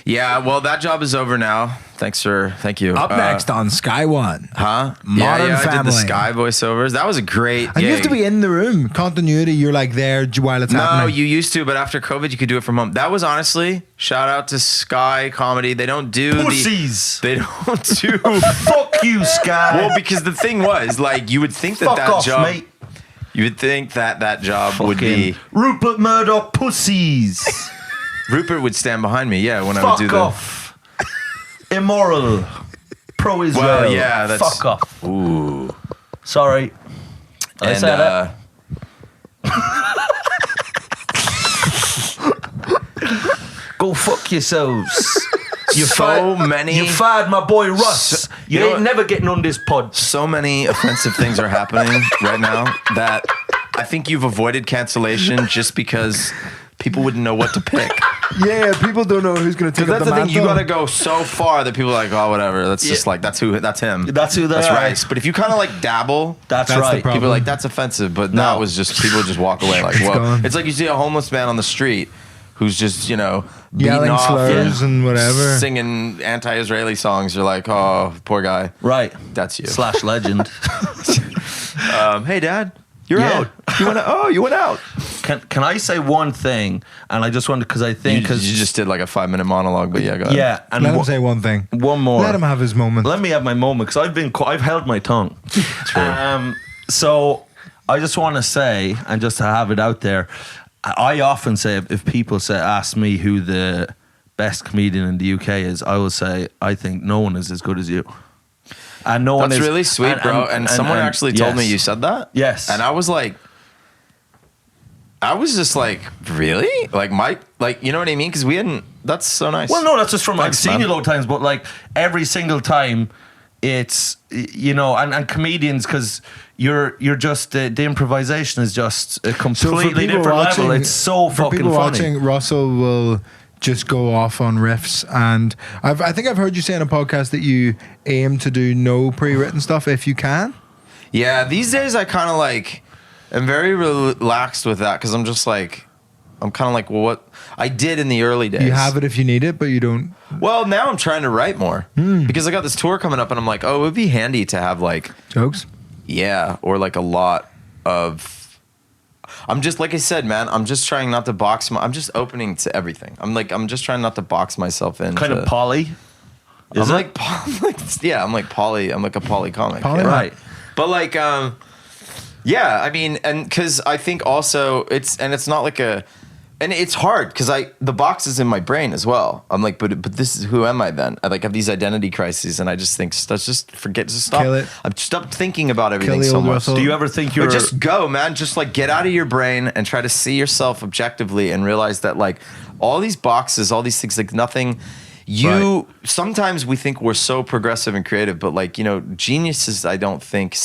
Yeah, well, that job is over now. Thank you. Up next on Sky One. Huh? Modern I did the Family. Sky voiceovers. That was a great And you have gig. to be in the room. Continuity. You're like there while it's No, happening. you used to, but after COVID, you could do it from home. That was honestly, shout out to Sky Comedy. They don't do Pussies. They don't do. Fuck you, Sky. Well, because the thing was, like, you would think that Fuck that off, job. mate. You would think that job would be. Rupert Murdoch pussies. Rupert would stand behind me. Yeah, when I would do Fuck the. off. Immoral. Pro-Israel. Well, yeah, that's. Fuck off. Ooh. Sorry. I And said it. Go fuck yourselves. You fired my boy Russ. You you know ain't what? never getting on this pod. So many offensive things are happening right now that I think you've avoided cancellation just because people wouldn't know what to pick. Yeah, people don't know who's going to take Because up that's the the thing, you mantle. got to go so far that people are like, oh, whatever. That's just like, that's him. That's who they That's are. Rice. But if you kind of like dabble, That's the right. problem. people are like, that's offensive. But No. that was just, people just walk away like, It's whoa. gone. It's like you see a homeless man on the street who's just, beating Yelling off slurs and whatever. singing anti-Israeli songs. You're like, oh, poor guy. Right. That's you. / legend. Hey, Dad, you're Yeah. out. You went out. Can I say one thing? And I just wanted, because I think, You because just did like a 5-minute monologue, but yeah, go ahead. yeah, and Let him say one thing. one more. Let him have his moment. Let me have my moment, because I've held my tongue. True. So I just want to say, and just to have it out there, I often say, if people ask me who the best comedian in the UK is, I will say I think no one is as good as you. And no one That's is really sweet, bro. And someone actually told me yes. you said that. Yes. And I was just like, really? Like you know what I mean? Because we hadn't. That's so nice. Well, no, that's just from Thanks, I've seen man. you a lot of times, but like every single time, it's and comedians, because you're just the improvisation is just a completely different level. It's so for fucking people funny. watching, Russell will just go off on riffs, and I think I've heard you say in a podcast that you aim to do no pre-written stuff if you can. Yeah, these days I kind of like am very relaxed with that because I'm kind of like, well, what I did in the early days. You have it if you need it, but you don't. Well, now I'm trying to write more because I got this tour coming up, and I'm like, oh, it would be handy to have like, Jokes. yeah, or like a lot of I'm just, like I said, man, I'm just trying not to box I'm just opening to everything. I'm just trying not to box myself in. Kind of poly. I'm like poly. I'm like a poly comic. Poly, right. But like, yeah, I mean, and because I think also it's not like and it's hard because the box is in my brain as well. I'm like, but this is, who am I then? I like have these identity crises, and I just think, let's just forget, just stop. Kill it. I've stopped thinking about everything Kill the so old much. Russell. Do you ever think you're... But just go, man. Just like get out of your brain and try to see yourself objectively and realize that like all these boxes, all these things, like nothing. Sometimes we think we're so progressive and creative, but like, you know, geniuses, I don't think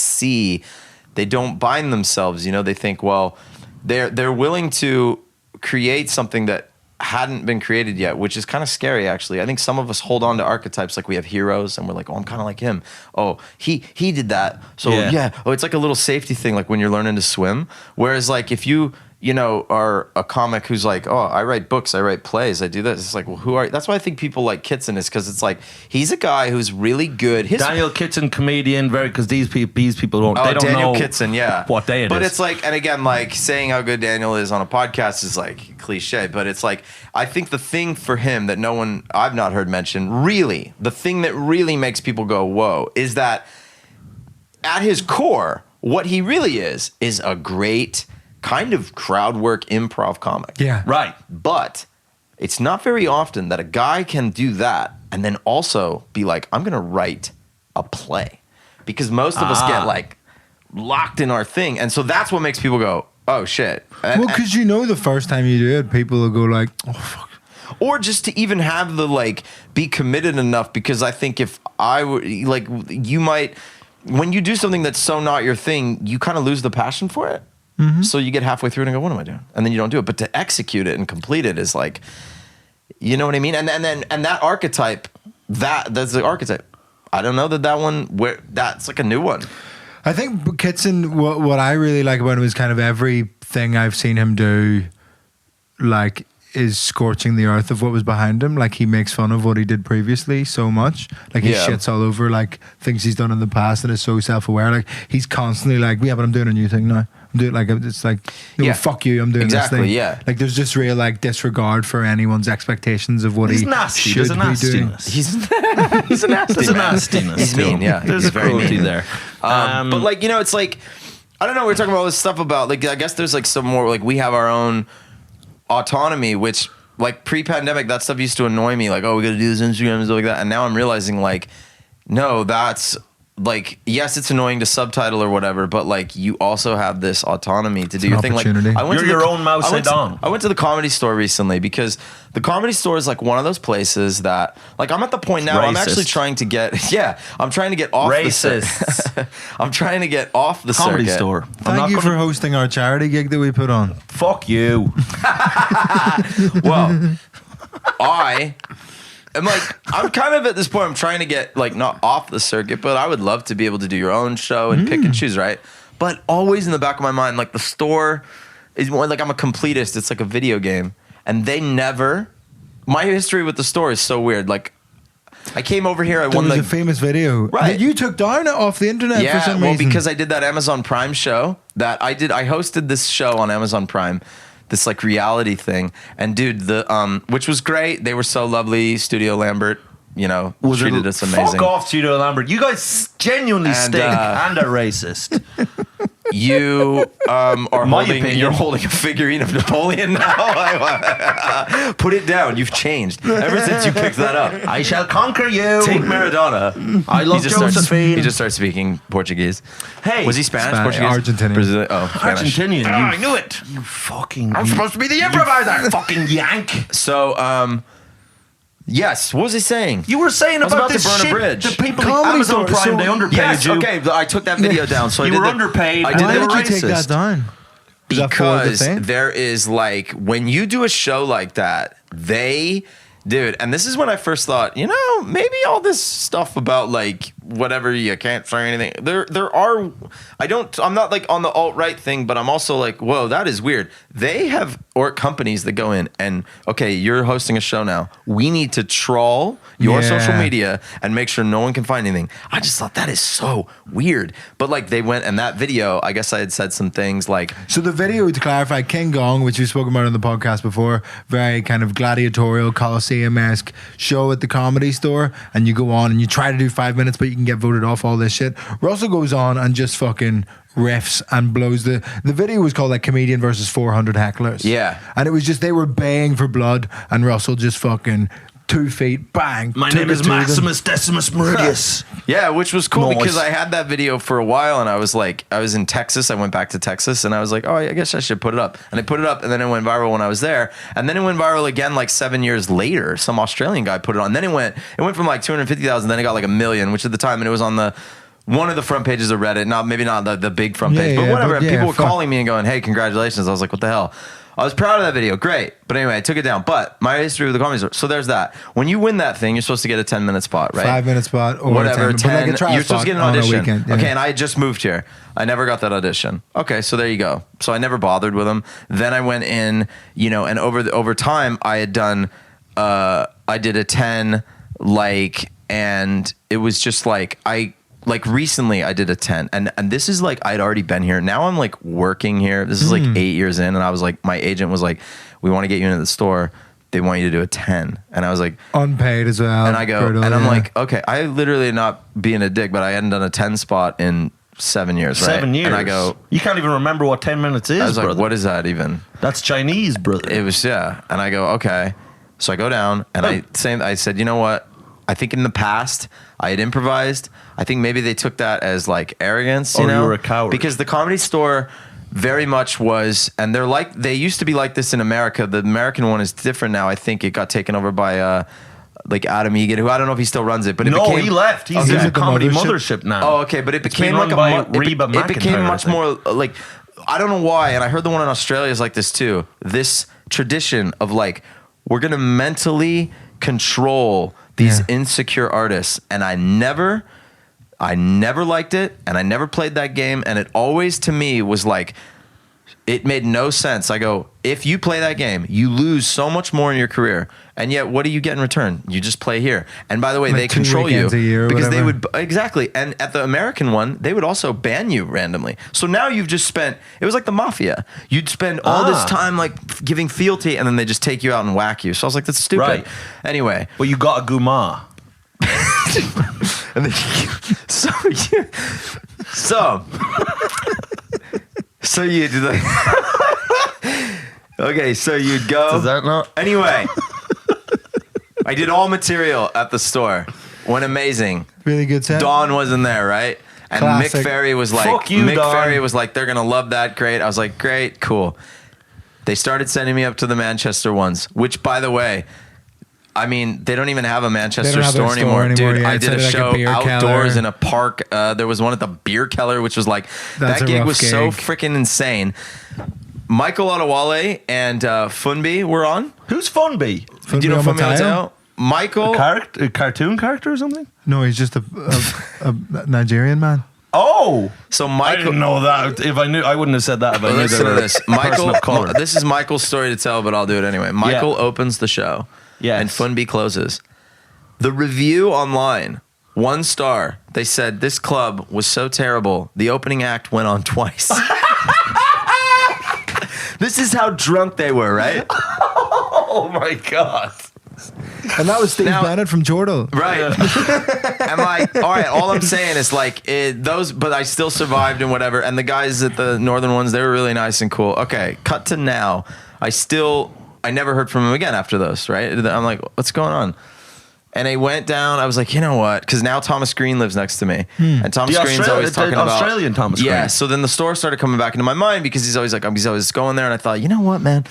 they don't bind themselves. You know, they think, well, they're willing to create something that hadn't been created yet, which is kind of scary, actually. I think some of us hold on to archetypes, like we have heroes and we're like, oh, I'm kind of like him. Oh, he did that. So yeah. Oh, it's like a little safety thing, like when you're learning to swim. Whereas like if you know, are a comic who's like, oh, I write books, I write plays, I do this. It's like, well, who are you? That's why I think people like Kitson is because it's like, he's a guy who's really good. Daniel Kitson, comedian, because these people don't Daniel know Kitson, yeah. what day it is. But it's like, and again, like saying how good Daniel is on a podcast is like cliche, but it's like, I think the thing for him that I've not heard mentioned, really, the thing that really makes people go, whoa, is that at his core, what he really is a great kind of crowd work improv comic. Yeah. Right. But it's not very often that a guy can do that and then also be like, I'm going to write a play. Because most of us get like locked in our thing. And so that's what makes people go, oh shit. Well, because you know the first time you do it, people will go like, oh fuck. Or just to even have the like be committed enough, because I think if I were like, you might, when you do something that's so not your thing, you kind of lose the passion for it. Mm-hmm. So you get halfway through and go, what am I doing? And then you don't do it. But to execute it and complete it is like, you know what I mean? And that archetype, that's the archetype. I don't know that one, that's like a new one. I think Kitson, what I really like about him is kind of everything I've seen him do, like, is scorching the earth of what was behind him. Like, he makes fun of what he did previously so much. Like, he shits all over, like, things he's done in the past and is so self-aware. Like, he's constantly like, yeah, but I'm doing a new thing now. I'm doing, like, it's like, fuck you, I'm doing this thing. Yeah. Like, there's just real, like, disregard for anyone's expectations of what he nasty. should There's a be doing. He's a nasty There's a nastiness. He's mean, yeah. There's a cruelty there. But, like, you know, it's like, I don't know, we're talking about all this stuff about, like, I guess there's, like, some more, like, we have our own autonomy, which, like, pre-pandemic, that stuff used to annoy me. Like, oh, we got to do this Instagram and stuff like that. And now I'm realizing, like, no, that's, like, yes, it's annoying to subtitle or whatever, but, like, you also have this autonomy to do your thing. Like, you're your own Mao Zedong. I went to the Comedy Store recently because the Comedy Store is, like, one of those places that, like, I'm at the point now, I'm actually trying to get, I'm trying to get off the I'm trying to get off the Comedy circuit. Store. Thank you for hosting our charity gig that we put on. Fuck you. Well, I'm like, I'm kind of at this point, I'm trying to get, like, not off the circuit, but I would love to be able to do your own show and pick and choose, right? But always in the back of my mind, like, the store is more like I'm a completist. It's like a video game. And my history with the store is so weird. Like, I came over here, There was a famous video that you took down off the internet for some reason. Well, because I did that Amazon Prime show that I hosted this show on Amazon Prime, this like reality thing, and dude, which was great. They were so lovely. Studio Lambert, you know, treated us amazing. Fuck off, Studio Lambert. You guys genuinely stink and are racist. You you're holding a figurine of Napoleon now. Put it down. You've changed ever since you picked that up. I shall conquer you. Take Maradona. I love Josephine. He just starts speaking Portuguese. Hey, was he Spanish? Portuguese? Argentinian. Brazilian? Oh, Spanish. Argentinian. I knew it. You fucking. I'm supposed to be the improviser. Fucking yank. So, yes. What was he saying? You were saying about to this burn shit. a bridge. The people at Amazon Prime, they underpaid you. Okay. I took that video down. So you were underpaid. I did Why the did you take that down? Because there is, like, when you do a show like that, they Dude, and this is when I first thought, maybe all this stuff about like whatever, you can't say anything. There are, I'm not like on the alt-right thing, but I'm also like, whoa, that is weird. They have companies that go in and, okay, you're hosting a show now. We need to trawl your social media and make sure no one can find anything. I just thought that is so weird. But like they went, and that video, I guess I had said some things like. So the video, to clarify, King Gong, which we've spoken about on the podcast before, very kind of gladiatorial, Coliseum-esque show at the Comedy Store, and you go on and you try to do 5 minutes, but you can get voted off, all this shit. Russell goes on and just fucking riffs and blows the video was called like Comedian versus 400 Hecklers. Yeah. And it was just, they were baying for blood, and Russell just fucking 2 feet, bang. My name is Maximus Decimus Meridius. Yeah, which was cool because I had that video for a while, and I was in Texas. I went back to Texas, and I was like, oh, I guess I should put it up. And I put it up, and then it went viral when I was there. And then it went viral again like 7 years later. Some Australian guy put it on. Then it went from like 250,000, then it got like 1 million, which at the time, and it was on one of the front pages of Reddit. Maybe not the big front page, but whatever. People were calling me and going, hey, congratulations. I was like, what the hell? I was proud of that video. Great. But anyway, I took it down. But my history with the Comedy Store. So there's that. When you win that thing, you're supposed to get a 10-minute spot, right? 5-minute spot or whatever. 10. Like you're supposed to get an audition. Weekend, yeah. Okay, and I had just moved here. I never got that audition. Okay, so there you go. So I never bothered with them. Then I went in, and over time I had done. I did a 10, and it was just recently I did a 10, and this is like I'd already been here. Now I'm like working here. This is like 8 years in, and I was like, my agent was like, we want to get you into the store. They want you to do a 10. And I was like, unpaid as well. And I go, I'm like, okay, I literally, not being a dick, but I hadn't done a 10 spot in 7 years, right? 7 years. And I go, you can't even remember what 10 minutes is, I was like, brother. what is that even? That's Chinese, brother. It was, yeah. And I go, okay. So I go down, and I said, you know what? I think in the past I had improvised. I think maybe they took that as like arrogance, you were a coward. Because the Comedy Store very much was, and they used to be like this in America. The American one is different now. I think it got taken over by like Adam Egan, who I don't know if he still runs it, but he left. He's in a comedy mothership now. Oh, okay, but it became like it became much more like, I don't know why, and I heard the one in Australia is like this too. This tradition of like, we're gonna mentally control these insecure artists, and I never liked it, and I never played that game, and it always to me was like, it made no sense. I go, if you play that game, you lose so much more in your career, and yet what do you get in return? You just play here. And by the way, they control you because they would exactly. And at the American one, they would also ban you randomly. So now you've just spent. It was like the mafia. You'd spend all this time like giving fealty, and then they just take you out and whack you. So I was like, that's stupid. Right. Anyway, well, you got a guma. And then so you do like. Okay, so you'd go. Does that not? Anyway, I did all material at the store. Went amazing. Really good set. Dawn wasn't there, right? And Classic. Mick Ferry was like, Fuck you, Dawn. Ferry was like, they're gonna love that. Great. I was like, great, cool. They started sending me up to the Manchester ones, which, by the way, I mean, they don't even have a Manchester store anymore. Dude, yeah. I did a show outdoors in a park. There was one at the Beer Keller, which was like, that gig was so freaking insane. Michael Adewale and Funbi were on. Who's Funbi? Do you know Funbi Mateo? Michael. A cartoon character or something? No, he's just a Nigerian man. Oh, so Michael. I didn't know that. If I knew, I wouldn't have said that. If I knew listen to this. Michael. Color. This is Michael's story to tell, but I'll do it anyway. Michael opens the show. Yes. And Funbi closes. The review online, 1 star. They said this club was so terrible. The opening act went on twice. This is how drunk they were, right? Oh my God. And that was Steve Bennett from Jordal. Right. I'm like, all right, all I'm saying is like but I still survived and whatever. And the guys at the northern ones, they were really nice and cool. Okay, cut to now. I never heard from him again after those, right? I'm like, what's going on? And I went down. I was like, you know what? Because now Thomas Green lives next to me. And Thomas Green's always talking about Australian Thomas Green. Yeah. So then the store started coming back into my mind because he's always going there. And I thought, you know what, man?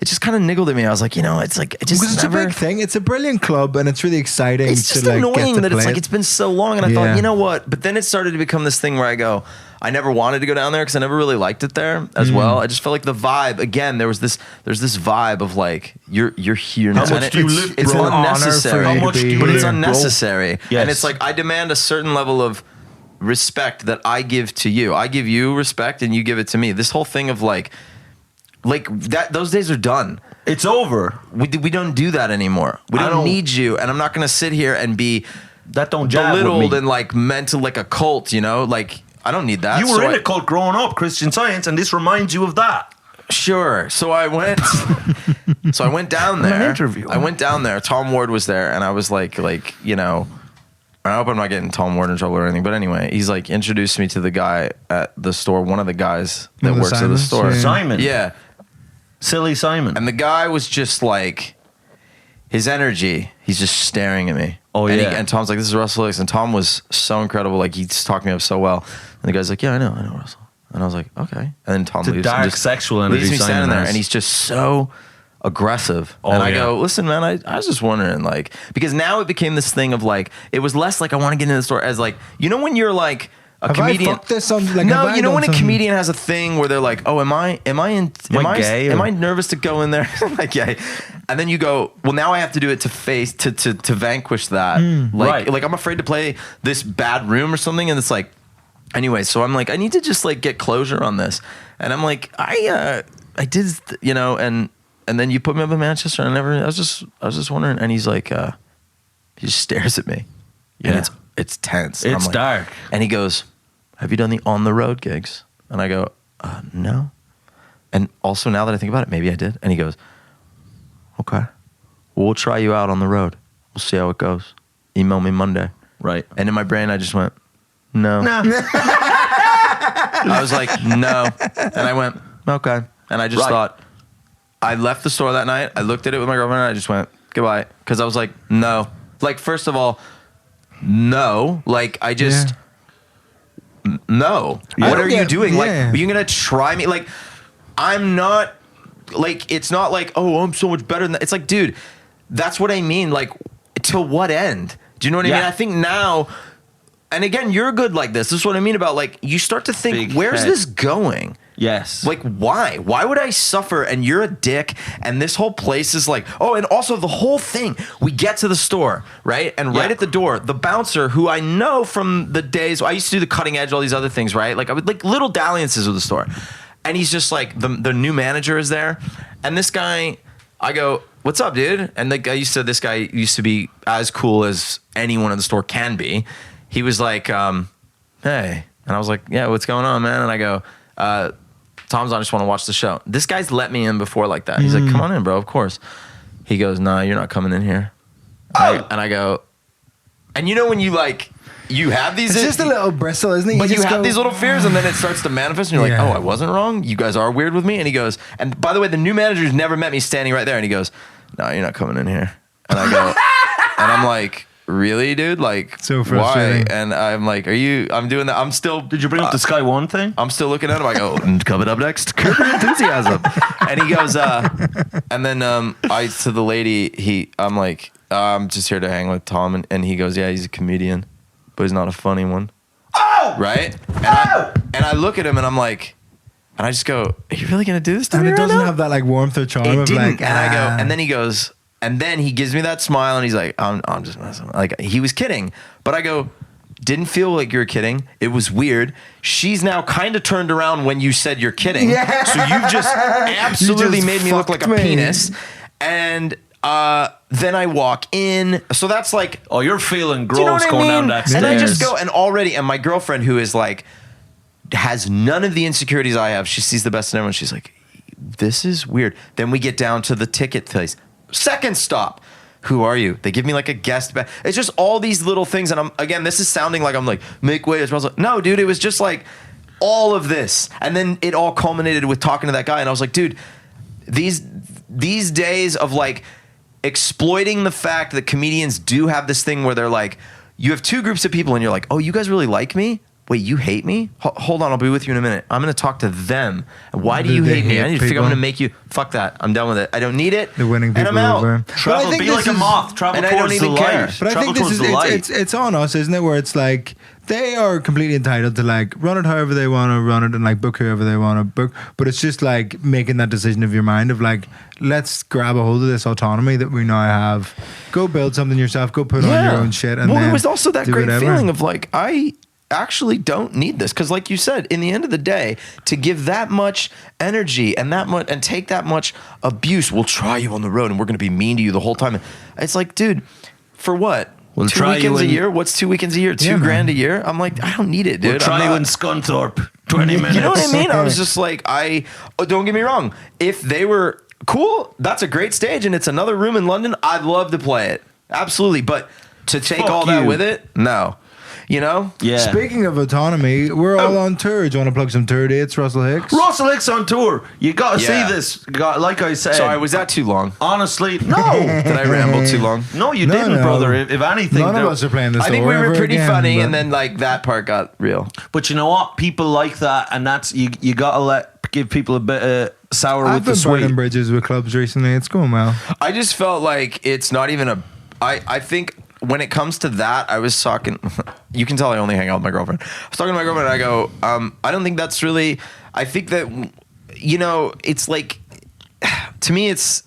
It just kind of niggled at me. I was like, it's like, it's a big thing. It's a brilliant club and it's really exciting. It's just annoying that it's like, it's been so long. And I thought, you know what? But then it started to become this thing where I go, I never wanted to go down there because I never really liked it there as well. I just felt like the vibe. Again, there's this vibe of like you're here now. How much do you live, it's bro? unnecessary. How much do you but it's live, unnecessary. Yes. And it's like I demand a certain level of respect that I give to you. I give you respect and you give it to me. This whole thing of like that, those days are done. It's over. We don't do that anymore. We don't need you, and I'm not going to sit here and be that don't jab belittled with me. and like mental like a cult. You know, like I don't need that. You were in a cult growing up, Christian Science, and this reminds you of that. Sure. So I went. So I went down there. Interview. I went down there. Tom Ward was there, and I was like you know. I hope I'm not getting Tom Ward in trouble or anything, but anyway, he's like introduced me to the guy at the store, one of the guys that works at the store. Yeah. Simon. Yeah. Silly Simon. And the guy was just like, his energy, he's just staring at me. Oh, and yeah. And Tom's like, this is Russell Hicks. And Tom was so incredible. Like, he's talking me up so well. And the guy's like, yeah, I know Russell. And I was like, okay. And then Tom It's a leaves. dark and just sexual energy leaves me Simon standing there. has. And he's just so aggressive. Oh, and I yeah. go, listen, man, I was just wondering, like, because now it became this thing of like, it was less like I want to get into the store as like, you know, when you're like, a Have comedian. I fucked this on, like, no, have I you know done when a something? comedian has a thing where they're like, "Oh, am I gay am or- I nervous to go in there?" Like, yeah. And then you go, "Well, now I have to do it to vanquish that." right. Like I'm afraid to play this bad room or something, and it's like, anyway. So I'm like, I need to just like get closure on this, and I'm like, I did, you know, and then you put me up in Manchester, and I was just wondering, and he's like, he just stares at me, Yeah. and it's tense. And It's I'm like- dark. and he goes, have you done the on the road gigs? And I go, no. And also now that I think about it, maybe I did. And he goes, okay, well, we'll try you out on the road. We'll see how it goes. Email me Monday. Right. And in my brain, I just went, no. Nah. I was like, no. And I went, okay. And I just Right. thought, I left the store that night. I looked at it with my girlfriend and I just went, goodbye. Because I was like, no. Like, first of all, no. Like, I just... Yeah. No. I What don't are you get- doing? yeah. Like, are you gonna try me? Like, I'm not. Like, it's not like, oh, I'm so much better than that. It's like, dude, that's what I mean. Like, to what end? Do you know what I Yeah. mean? I think now, and again, you're good like this. This is what I mean about like, you start to think, Big where's head. this going? Yes. Like, why? Why would I suffer and you're a dick and this whole place is like, oh, and also the whole thing, we get to the store, right? And right Yeah. at the door, the bouncer who I know from the days, I used to do the cutting edge, all these other things, right? Like, I would like little dalliances with the store. And he's just like, the new manager is there. And this guy, I go, what's up, dude? And this guy used to be as cool as anyone in the store can be. He was like, hey. And I was like, yeah, what's going on, man? And I go, Tom's on, I just want to watch the show. This guy's let me in before like that. He's like, come on in, bro, of course. He goes, nah, you're not coming in here. And I go, and you know when you like, you have these... It's just a little bristle, isn't it? But you just have go, these little fears and then it starts to manifest and you're like, Yeah. oh, I wasn't wrong? You guys are weird with me? And he goes, and by the way, the new manager's never met me standing right there. And he goes, no, you're not coming in here. And I go, and I'm like, really, dude? Like, So why? frustrating. And I'm like, I'm doing that. I'm still... Did you bring up the Sky One thing? I'm still looking at him. I go, and coming up next, Curb Your Enthusiasm. And he goes, and then I to the lady, I'm like, I'm just here to hang with Tom. And he goes, yeah, he's a comedian, but he's not a funny one. Oh! Right? And I look at him and I'm like, and I just go, are you really going to do this to And me it right doesn't now? have that like warmth or charm It of didn't. like, And I go, and then he goes, and then he gives me that smile and he's like, I'm just messing. Like, he was kidding. But I go, didn't feel like you were kidding. It was weird. She's now kind of turned around when you said you're kidding. Yeah. So you've just absolutely just made me look like a fucked me. penis. And then I walk in. So that's like, Oh, you're feeling do you know gross what I going mean? down that stairs. And I just go, and already, and my girlfriend, who is like, has none of the insecurities I have, she sees the best in everyone. She's like, this is weird. Then we get down to the ticket place. Second stop. Who are you? They give me like a guest bag. It's just all these little things. And this is sounding like I'm like, make way. No, dude, it was just like all of this. And then it all culminated with talking to that guy. And I was like, dude, these days of like exploiting the fact that comedians do have this thing where they're like, you have two groups of people and you're like, oh, you guys really like me? Wait, you hate me? Hold on, I'll be with you in a minute. I'm going to talk to them. Why do you They hate me? hate I need to figure out people. how to make you... Fuck that. I'm done with it. I don't need it. the winning and people I'm out. over. Travel, But I think be this like a is- moth. Travel and I don't towards the even care. light. But I Travel think this towards is the light. it's on us, isn't it? Where it's like they are completely entitled to like run it however they want to run it and like book whoever they want to book. But it's just like making that decision of your mind of like, let's grab a hold of this autonomy that we now have. Go build something yourself. Go put on your own shit. And then it was also that great whatever. feeling of like, I actually don't need this, because like you said, in the end of the day, to give that much energy and that much and take that much abuse, we'll try you on the road and we're going to be mean to you the whole time. It's like, dude, for what? We'll 2 try weekends you a year? What's 2 weekends a year? $2 grand a year? I'm like, I don't need it, dude. We'll try you in Scunthorpe, 20 minutes. You know what I mean? I was just like, don't get me wrong. If they were cool, that's a great stage and it's another room in London, I'd love to play it. Absolutely. But to take all that with it, no. You know? Yeah. Speaking of autonomy, we're all on tour. Do you want to plug some tour dates, Russell Hicks? Russell Hicks on tour. You got to see this. Like I said. Sorry, was that too long? Honestly, no. Did I ramble too long? No, you didn't, brother. If anything, none of us are playing this. I think we were pretty funny, but and then like that part got real. But you know what? People like that, and that's you got to give people a bit of sour with the I've been sweet. burning bridges with clubs recently. It's going well. I just felt like it's not even a. I think when it comes to that, I was talking. You can tell I only hang out with my girlfriend. I was talking to my girlfriend and I go, I don't think that's really. I think that, you know, it's like, to me, it's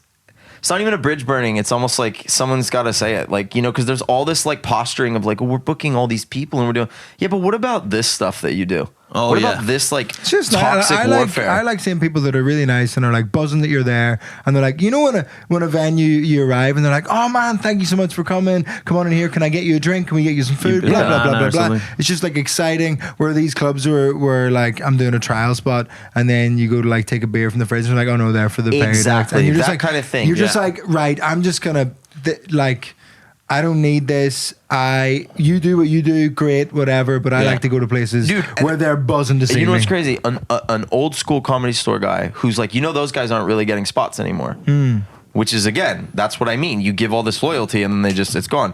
not even a bridge burning. It's almost like someone's got to say it, like, you know, because there's all this like posturing of like, oh, we're booking all these people and we're doing. Yeah, but what about this stuff that you do? Oh, what yeah. about this like It's just toxic warfare? I like seeing people that are really nice and are like buzzing that you're there, and they're like, you know, when a venue you arrive and they're like, oh man, thank you so much for coming. Come on in here. Can I get you a drink? Can we get you some food? Blah blah blah blah blah. It's just like exciting. Where these clubs were like, I'm doing a trial spot, and then you go to like take a beer from the fridge and you're like, oh no, they're for the paid act. Exactly. And you're just That like, kind of thing. You're just like, right, I'm just gonna like. I don't need this. You do what you do, great, whatever. But I like to go to places where they're buzzing to see me. You know what's crazy? An old school Comedy Store guy who's like, you know, those guys aren't really getting spots anymore. Which is, again, that's what I mean. You give all this loyalty and then it's gone.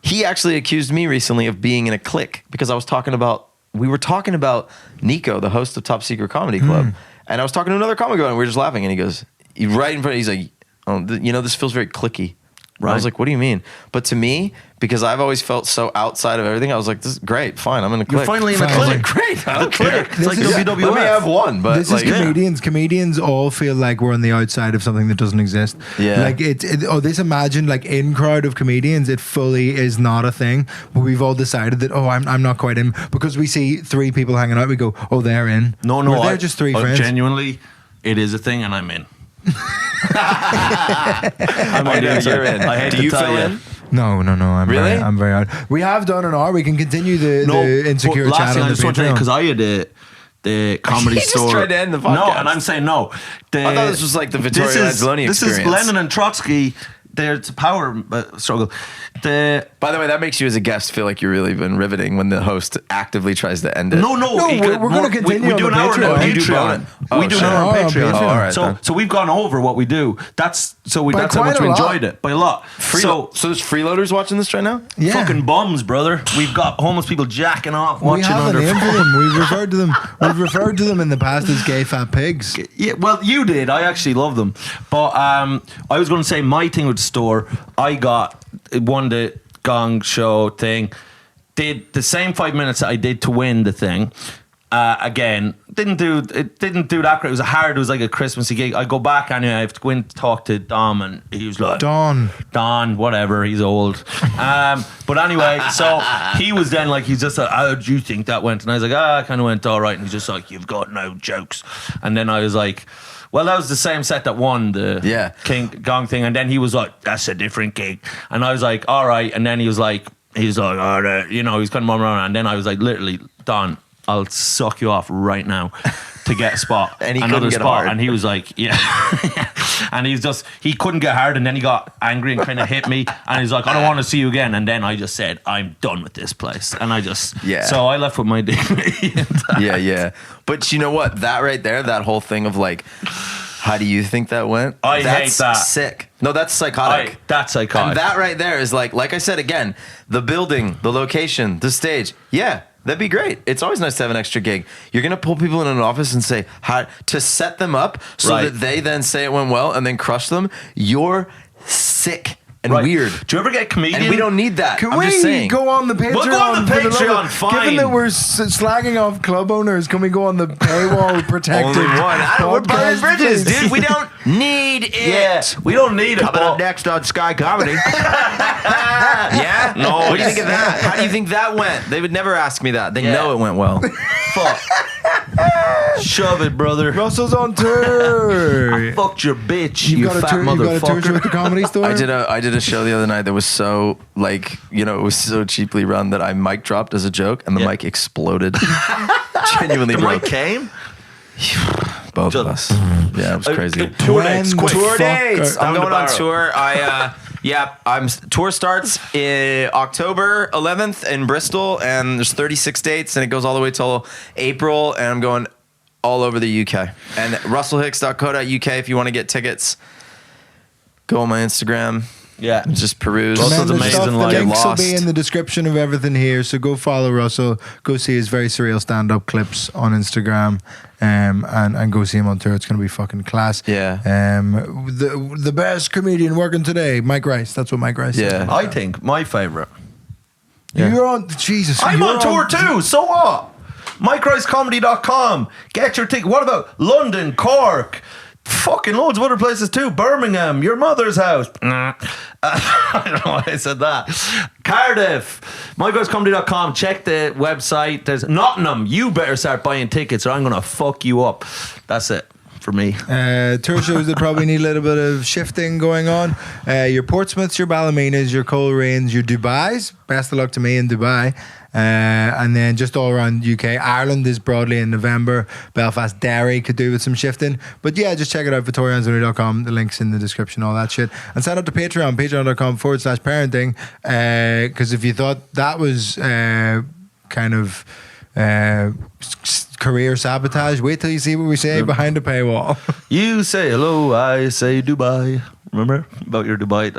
He actually accused me recently of being in a clique because we were talking about Nico, the host of Top Secret Comedy Club, and I was talking to another comic and we were just laughing, and he goes, right in front, he's like, oh, you know, this feels very cliquey. Right. I was like, what do you mean? But to me, because I've always felt so outside of everything, I was like, this is great, fine, I'm in a clique. You're finally in a clique. Like, great, I don't care. It's like WWF. Let me have one, but this like, is comedians. Comedians all feel like we're on the outside of something that doesn't exist. Yeah. Like this imagined like in crowd of comedians, it fully is not a thing. But we've all decided that I'm not quite in, because we see 3 people hanging out. We go, oh, they're in. No, they're just 3 friends. Genuinely, it is a thing, and I'm in. I'm on the inside. You're in. I hate Do to you tell feel you. in? No. I'm very out. We have done an hour. We can continue the insecure chat on the Patreon. Because I had the Comedy He Store. just tried to end the podcast. No, and I'm saying no. I thought this was like the Vittorio Angelone experience. This is Lenin and Trotsky. There's a power struggle. By the way, that makes you as a guest feel like you've really been riveting when the host actively tries to end it. we're going to continue. We do an hour on the Patreon. Patreon. We do an hour on Patreon. Oh, all right, so we've gone over what we do. That's how much we enjoyed it by a lot. So there's freeloaders watching this right now? Yeah. Fucking bums, brother. We've got homeless people jacking off We watching have on a their name for them. We've referred to them. We've referred to them in the past as gay fat pigs. Yeah, well, you did. I actually love them. But I was going to say my thing with the store, I won the Gong Show thing. Did the same 5 minutes that I did to win the thing. Again, didn't do that great. It was like a Christmassy gig. I go back anyway. I have to go in to talk to Dom, and he was like, Don, whatever. He's old. But anyway, so he was then like, he's just like, how do you think that went? And I was like, I kind of went all right. And he's just like, you've got no jokes. And then I was like, well, that was the same set that won the Gong thing. And then he was like, that's a different gig. And I was like, all right. And then he was like, all right. You know, he's kind of mumbling around. And then I was like, literally, Don, I'll suck you off right now to get a spot. And he another couldn't get spot. hard. And he was like, yeah. And he couldn't get hard. And then he got angry and kind of hit me. And he's like, I don't want to see you again. And then I just said, I'm done with this place. And I just, so I left with my dignity. Yeah. But you know what? That right there, that whole thing of like, how do you think that went? I hate that. Sick. No, that's psychotic. That's psychotic. And that right there is like I said again, the building, the location, the stage. Yeah, that'd be great. It's always nice to have an extra gig. You're gonna pull people in an office and say how to set them up so that they then say it went well and then crush them. You're sick and weird. Do you ever get comedian? And we don't need that. Can I'm just we saying. go on the Patreon? We'll go on the for Patreon, love of- fine. Given that we're slagging off club owners, can we go on the paywall protected? Only one. We're burning podcast, bridges, please? dude. We don't need it. Yeah, we don't need it. Coming up next on Sky Comedy. Yeah? No. What do you think of that? How do you think that went? They would never ask me that. They know it went well. Fuck. Shove it, brother. Russell's on tour. Fucked your bitch, You've you got a fat tour. You've got a tour show at the motherfucker. Comedy Store. I did a show the other night that was so like, it was so cheaply run that I mic dropped as a joke and the mic exploded. Genuinely The broke. mic came? Both of us. Yeah, it was crazy. Tour dates, quick. Tour Fuck, dates. down I'm the going on barrel. tour. Tour starts in October 11th in Bristol, and there's 36 dates, and it goes all the way till April, and I'm going all over the UK. And russellhicks.co.uk if you want to get tickets. Go on my Instagram. Yeah. And just peruse. Russell's Tremendous amazing. stuff. The Like, links will lost. be in the description of everything here. So go follow Russell. Go see his very surreal stand-up clips on Instagram, and go see him on tour. It's going to be fucking class. Yeah. The best comedian working today, Mike Rice. That's what Mike Rice said. Yeah. I think my favourite. You're on. Jesus. I'm you're on tour too, so what? MikeRiceComedy.com. Get your ticket. What about London, Cork? Fucking loads of other places too. Birmingham, your mother's house. I don't know why I said that. Cardiff, MikeRiceComedy.com. Check the website. There's Nottingham. You better start buying tickets or I'm going to fuck you up. That's it for me. Tour shows that probably need a little bit of shifting going on. Your Portsmouths, your Ballaminas, your Coleraines, your Dubais. Best of luck to me in Dubai. And then just all around UK. Ireland is broadly in November. Belfast, Derry could do with some shifting. But yeah, just check it out, VittorioAngelone.com. The link's in the description, all that shit. And sign up to Patreon, patreon.com/parenting. Because if you thought that was kind of career sabotage, wait till you see what we say behind the paywall. You say hello, I say Dubai. Remember about your Dubai?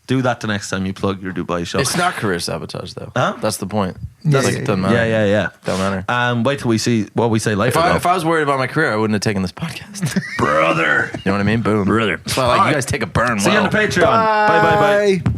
Do that the next time you plug your Dubai show. It's not career sabotage though. Huh? That's the point. Yeah, It doesn't matter. Yeah. Don't matter. Wait till we see what we say live. If I was worried about my career, I wouldn't have taken this podcast. Brother. You know what I mean? Boom. Brother. That's why I like you guys take a burn See you well. on the Patreon. Bye. Bye.